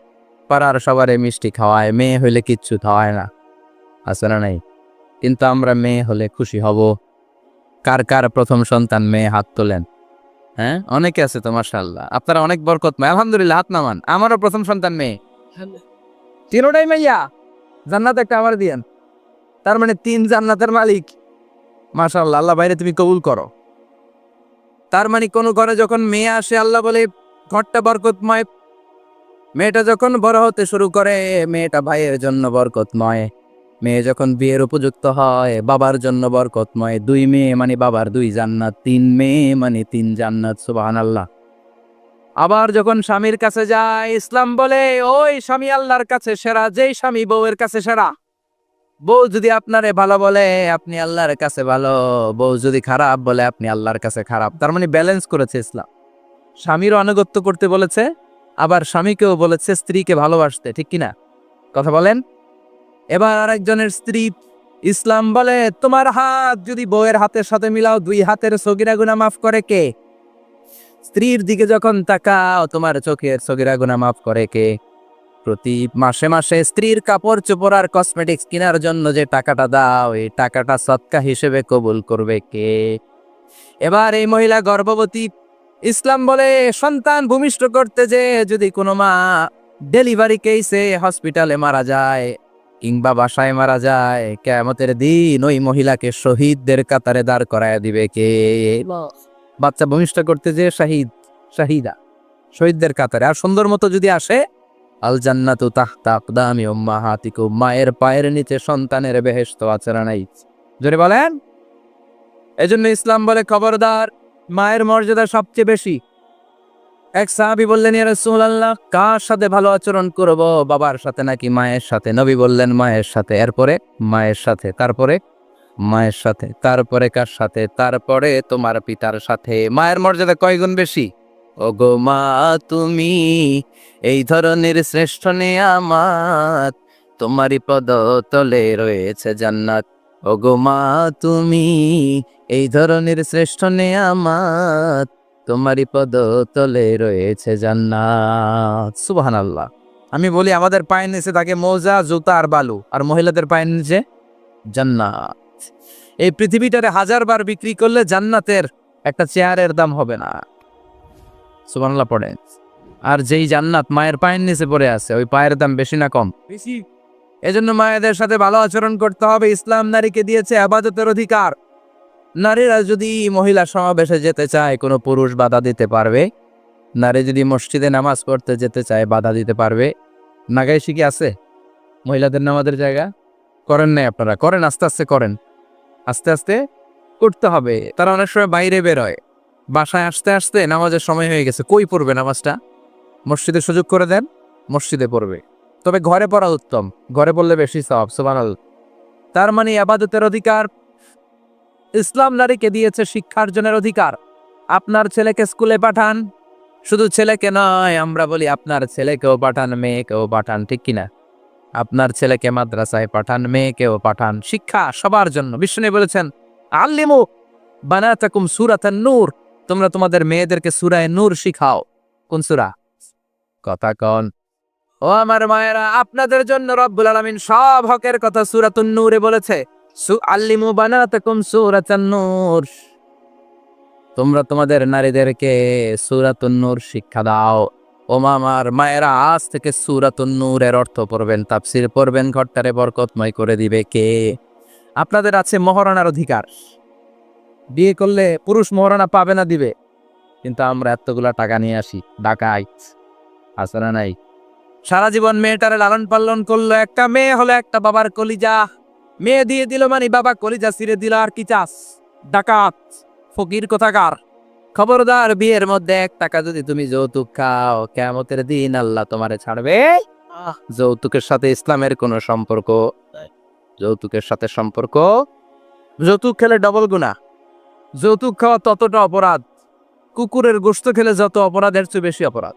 পাড়ার সবারে মিষ্টি খাওয়ায়, মেয়ে হইলে কিচ্ছু খাওয়ায় না, আছে না নাই? কিন্তু আমরা মেয়ে হলে খুশি হব। কার কার প্রথম সন্তান মেয়ে, হাত তোলেন। হ্যাঁ, অনেকে আছে তো, মাশাআল্লাহ, আপনারা অনেক বরকতময়, আলহামদুলিল্লাহ, হাত নামান। আমারও প্রথম সন্তান মেয়ে, 3টাই মাইয়া। জান্নাত একটা আমার দিয়েন, তার মানে 3 জান্নাতের মালিক। মাশাআল্লাহ, আল্লাহ বাইরে তুমি কবুল করো। তার মানে কোন ঘরে যখন মেয়ে আসে, আল্লাহ বলে ঘরটা বরকতময়। মেয়েটা যখন বড় হতে শুরু করে, মেয়েটা ভাইয়ের জন্য বরকতময়। মেয়ে যখন বিয়ের উপযুক্ত হয়, বাবার জন্য বরকতময়। 2 মেয়ে মানে বাবার 2 জান্নাত, 3 মেয়ে মানে 3 জান্নাত, সুবহানাল্লাহ। আবার যখন স্বামীর কাছে যায়, ইসলাম বলে ওই স্বামী আল্লাহর কাছে সেরা, যেই স্বামী বউয়ের কাছে সেরা। বউ যদি আপনারে ভালো বলে, আপনি আল্লাহর কাছে ভালো। বউ যদি খারাপ বলে, আপনি আল্লাহর কাছে খারাপ। তার মানে ব্যালেন্স করেছে ইসলাম। স্বামীরও আনুগত্য করতে বলেছে, আবার স্বামীকেও বলেছে স্ত্রীকে ভালোবাসতে, ঠিক কিনা? কথা বলেন। এবার আরেকজনের স্ত্রী, ইসলাম বলে তোমার হাত যদি বউয়ের হাতের সাথে মিলাও, 2 হাতের সগীরা গুনাহ মাফ করে কে? স্ত্রীর দিকে যখন তাকাও, তোমার চোখের সগীরা গুনাহ মাফ করে কে? প্রতি মাসে মাসে স্ত্রীর কাপড় চোপড় আর কসমেটিক্স কেনার জন্য যে টাকাটা দাও, এই টাকাটা সদকা হিসেবে কবুল করবে কে? এবার এই মহিলা গর্ভবতী, ইসলাম বলে সন্তান ভূমিষ্ঠ করতে যে যদি কোনো মা ডেলিভারি কেসে হসপিটালে মারা যায়, কিংবা বাসায় মারা যায়, কিয়ামতের দিন ওই মহিলাকে শহীদদের কাতারে দাঁড় করায় দিবে কে? বাচ্চা ভূমিষ্ঠ করতে যে শাহিদা, শহীদদের কাতারে। আর সুন্দর মতো যদি আসে, আল জান্নাতু তাহতা আকদামি উম্মাহাতিকুম, মায়ের পায়ের নিচে সন্তানের বেহেশত আছে না নাই? জোরে বলেন। এজন্য ইসলাম বলে খবরদার, মায়ের মর্যাদা সবচেয়ে বেশি। এক সাহাবী বললেন, ইয়া রাসূলুল্লাহ, কার সাথে ভালো আচরণ করব, বাবার সাথে নাকি মায়ের সাথে? নবী বললেন, মায়ের সাথে। এরপরে মায়ের সাথে, তারপরে মায়ের সাথে, তারপরে কার সাথে? তারপরে তোমার পিতার সাথে। মায়ের মর্যাদা কয় গুণ বেশি? ওগো মা তুমি এই ধরনের শ্রেষ্ঠ নিয়ামত, তোমারই পদতলে রয়েছে জান্নাত। ওগো মা তুমি এই ধরনের শ্রেষ্ঠ নিয়ামত, তোমারই পদতলে রয়েছে জান্নাত। সুবহানাল্লাহ। আমি বলি আমাদের পায়ের নিচে থাকে মোজা, জুতা আর বালু, আর মহিলাদের পায়ের নিচে জান্নাত। এই পৃথিবীটারে 1000 বার বিক্রি করলে জান্নাতের একটা চেয়ারের দাম হবে না। সুবহানাল্লাহ পড়ে। আর যেই জান্নাত মায়ের পায়ের নিচে পড়ে আছে, ওই পায়ের দাম বেশি না কম? বেশি। এজন্য মায়েদের সাথে ভালো আচরণ করতে হবে। ইসলাম নারীকে দিয়েছে ইবাদতের অধিকার। নারীরা যদি মহিলা সমাবেশে যেতে চায়, কোনো পুরুষ বাধা দিতে পারবে? নারী যদি মসজিদে নামাজ পড়তে যেতে চায়, বাধা দিতে পারবে? নাগাই শিখি আছে মহিলাদের নামাজের জায়গা? করেন নাই আপনারা? করেন, আস্তে আস্তে করেন, আস্তে আস্তে করতে হবে। তারা অনেক সময় বাইরে বেরোয়, বাসায় আসতে আসতে নামাজের সময় হয়ে গেছে, কই পড়বে নামাজটা? মসজিদে সুযোগ করে দেন, মসজিদে পড়বে। তবে ঘরে পড়া উত্তম, ঘরে পড়লে বেশি সওয়াব। সুবহানাল্লাহ। তার মানে ইবাদতের অধিকার। ইসলাম নারীকে দিয়েছে শিক্ষার্জনের অধিকার। আপনার ছেলেকে স্কুলে পাঠান, শুধু ছেলেকে নয়, আমরা বলি আপনার ছেলেকেও পাঠান, মেয়েকেও পাঠান, ঠিক কিনা? আপনার ছেলেকে মাদ্রাসায় পাঠান, মেয়েকেও পাঠান। শিক্ষা সবার জন্য। বিষ্ণু বলেছেন, আল্লিমু বানাতাকুম সূরাতান নূর, তোমরা তোমাদের মেয়েদেরকে সূরা নূর শিখাও। কোন সূরা? কথা কন। ও আমার মায়েরা, আপনাদের জন্য রব্বুল আলামিন সব হকের কথা সূরাতুন নূরে বলেছে। আল্লিমু বানাতাকুম সূরাতান নূর, তোমরা তোমাদের নারীদেরকে সূরাতুন নূর শিক্ষা দাও। ও আমার মায়েরা, আজ থেকে সূরাতুন নূরের অর্থ পড়বেন, তাফসীর পড়বেন, ঘরটারে বরকতময় করে দিবে কে? আপনাদের আছে মহারণার অধিকার। বিয়ে করলে পুরুষ মহারণা পাবে না, দিবে। কিন্তু আমরা এতগুলা টাকা নিয়ে আসি, ডাকাইত আছে না নাই? সারা জীবন মেয়েটারে লালন পালন করলো, একটা মেয়ে হলো একটা বাবার কলিজা। মেয়ে দিয়ে দিল মানে বাবা কলিজা ছিঁড়ে দিল, আর কি চাস? ডাকাত, ফকির কোথাকার। খবরদার, বিয়ের মধ্যে 1 টাকা যদি তুমি যৌতুক খাও, কিয়ামতের দিন আল্লাহ তোমারে ছাড়বে। যৌতুকের সাথে ইসলামের কোনো সম্পর্ক? যৌতুকের সাথে সম্পর্ক? যৌতুক খেলে ডবল গুনাহ। যৌতুক খাওয়া ততটা অপরাধ, কুকুরের গোশত খেলে যত অপরাধ, এর চেয়ে বেশি অপরাধ।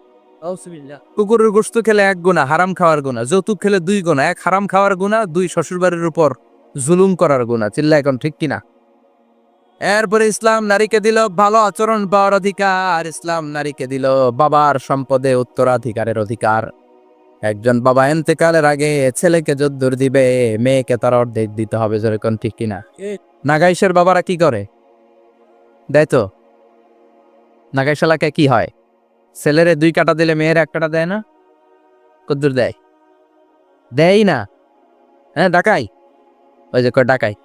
কুকুরের গোশত খেলে 1 গুনাহ, হারাম খাওয়ার গুনাহ। যৌতুক খেলে 2 গুনাহ, 1 হারাম খাওয়ার গুনাহ, 2 শ্বশুরবাড়ির উপর জুলুম করার গুনাহ। চিল্লা এখন, ঠিক কিনা? এরপরে ইসলাম নারীকে দিল ভালো আচরণ পাওয়ার অধিকার। ইসলাম নারীকে দিল বাবার সম্পদে উত্তরাধিকারের অধিকার। একজন বাবা ইন্তেকালের আগে ছেলেকে যদ্দূর দিবে, মেয়েকে তার অর্ধেক দিতে হবে। যেরকম, ঠিক কিনা? নাগাইশের বাবারা কি করে? দেয় তো। নাগাইশ এলাকায় কি হয়? ছেলেরে 2 কাটা দিলে মেয়ের 1 কাটা দেয় না? কদ্দূর দেয়? দেয় না। হ্যাঁ, ডাকাই। ওই যে কয় ডাকাই।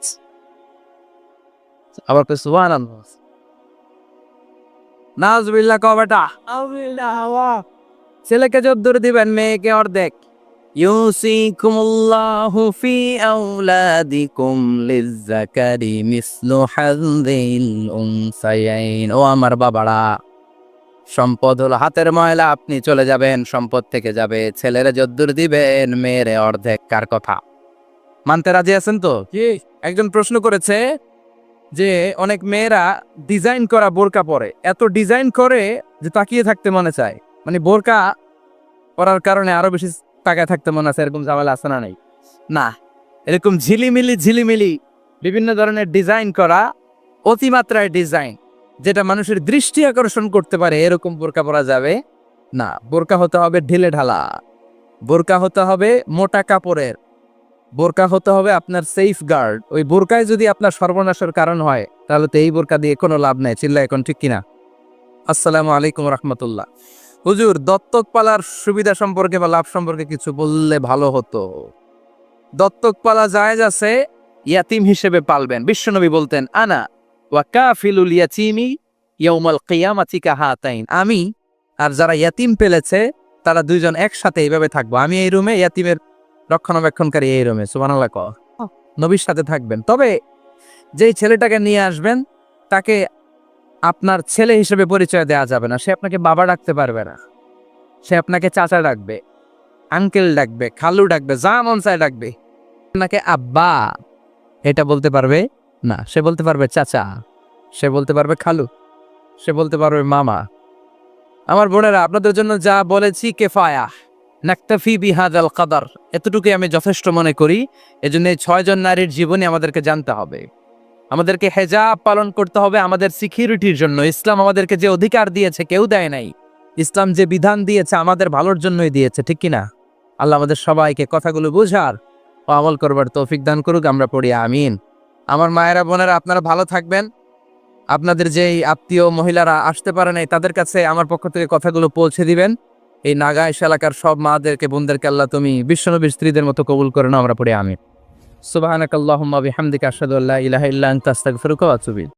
আবার কই সুবহানাল্লাহ। নাউজুবিল্লাহ কও বেটা। ছেলেকে যদ্দূর দিবেন, মেয়েকে অর্ধেক। ইউসিকুমুল্লাহু ফি আওলাদিকুম লিযযাকারি মিসলু হাযযিল উনসায়াইন। ও আমার বাবারা, সম্পদ হলো হাতের ময়লা, আপনি চলে যাবেন, সম্পদ থেকে যাবে। ছেলেরে যদ্দূর দিবেন, মেয়েরে অর্ধেক। কার কথা মানতে রাজি আছেন তো? একজন প্রশ্ন করেছে যে অনেক মেয়েরা ডিজাইন করা বোরকা পরে, এত ডিজাইন করে যে তাকিয়ে থাকতে মনে চায়। মানে বোরকা পরার কারণে আরো বেশি তাকায় থাকতে মনে আছে, এরকম ঝামেলা আছে না? নাই না। এরকম ঝিলিমিলি বিভিন্ন ধরনের ডিজাইন করা, অতিমাত্রায় ডিজাইন, যেটা মানুষের দৃষ্টি আকর্ষণ করতে পারে, এরকম বোরকা পরা যাবে না। বোরকা হতে হবে ঢিলে ঢালা, বোরকা হতে হবে মোটা কাপড়ের, বোরকা হতে হবে আপনার সেফ গার্ড। ওই বোরকায় যদি আপনার সর্বনাশের কারণ হয়, তাহলে তো এই বোরকা দিয়ে কোনো লাভ নেই। চিল্লা এখন, ঠিক কিনা? আসসালামু আলাইকুম রাহমাতুল্লাহ। হুজুর, দত্তক পালার সুবিধা সম্পর্কে বা লাভ সম্পর্কে কিছু বললে ভালো হতো। দত্তক পালা জায়েজ আছে, ইয়াতিম হিসেবে পালবেন। বিশ্বনবী বলতেন, আনা ওয়া কাফিলুল ইয়াতীমি ইয়াউমাল কিয়ামাতি কাহাতাইন, আমি আর যারা ইয়াতিম পেলেছে তারা দুইজন একসাথে এইভাবে থাকবো। আমি এই রুমে, ইয়াতিমের রক্ষণাবেক্ষণকারী এই রুমে। সুবহানাল্লাহ কও। নবীর সাথে থাকবেন। তবে যেই ছেলেটাকে নিয়ে আসবেন তাকে আপনার ছেলে হিসেবে পরিচয় দেওয়া যাবে না। সে আপনাকে বাবা ডাকতে পারবে না, সে আপনাকে চাচা ডাকবে, আঙ্কেল ডাকবে, খালু ডাকবে, যা মন চায় ডাকবে। আপনাকে আব্বা এটা বলতে পারবে না। সে বলতে পারবে চাচা, সে বলতে পারবে খালু, সে বলতে পারবে মামা। আমার বোনেরা, আপনাদের জন্য যা বলেছি কেফায়া, নাকতাফি বিহাদাল কাদার, এতটুকুই আমি যথেষ্ট মনে করি। এজন্য এই 6 জন নারীর জীবনী আমাদেরকে জানতে হবে, আমাদেরকে হেজাব পালন করতে হবে আমাদের সিকিউরিটির জন্য। ইসলাম আমাদেরকে যে অধিকার দিয়েছে কেউ দেয় নাই। ইসলাম যে বিধান দিয়েছে আমাদের ভালোর জন্যই দিয়েছে, ঠিক কিনা? আল্লাহ আমাদের সবাইকে কথাগুলো বুঝার ও আমল করবার তৌফিক দান করুক। আমরা পড়ি আমিন। আমার মায়েরা বোনেরা, আপনারা ভালো থাকবেন। আপনাদের যেই আত্মীয় মহিলারা আসতে পারে নাই তাদের কাছে আমার পক্ষ থেকে কথাগুলো পৌঁছে দিবেন। এই নাগাইশ এলাকার সব মাদেরকে, বোনদেরকে আল্লাহ তুমি বিশ্বনবীর স্ত্রীদের মতো কবুল করে নাও। আমরা পড়ি আমিন। সুবহানাকাল্লাহুম্মা বিহামদিকা আশহাদু আল্লা ইলাহা ইল্লা আনতা আস্তাগফিরুকা ওয়া আতুবু ইলাইক।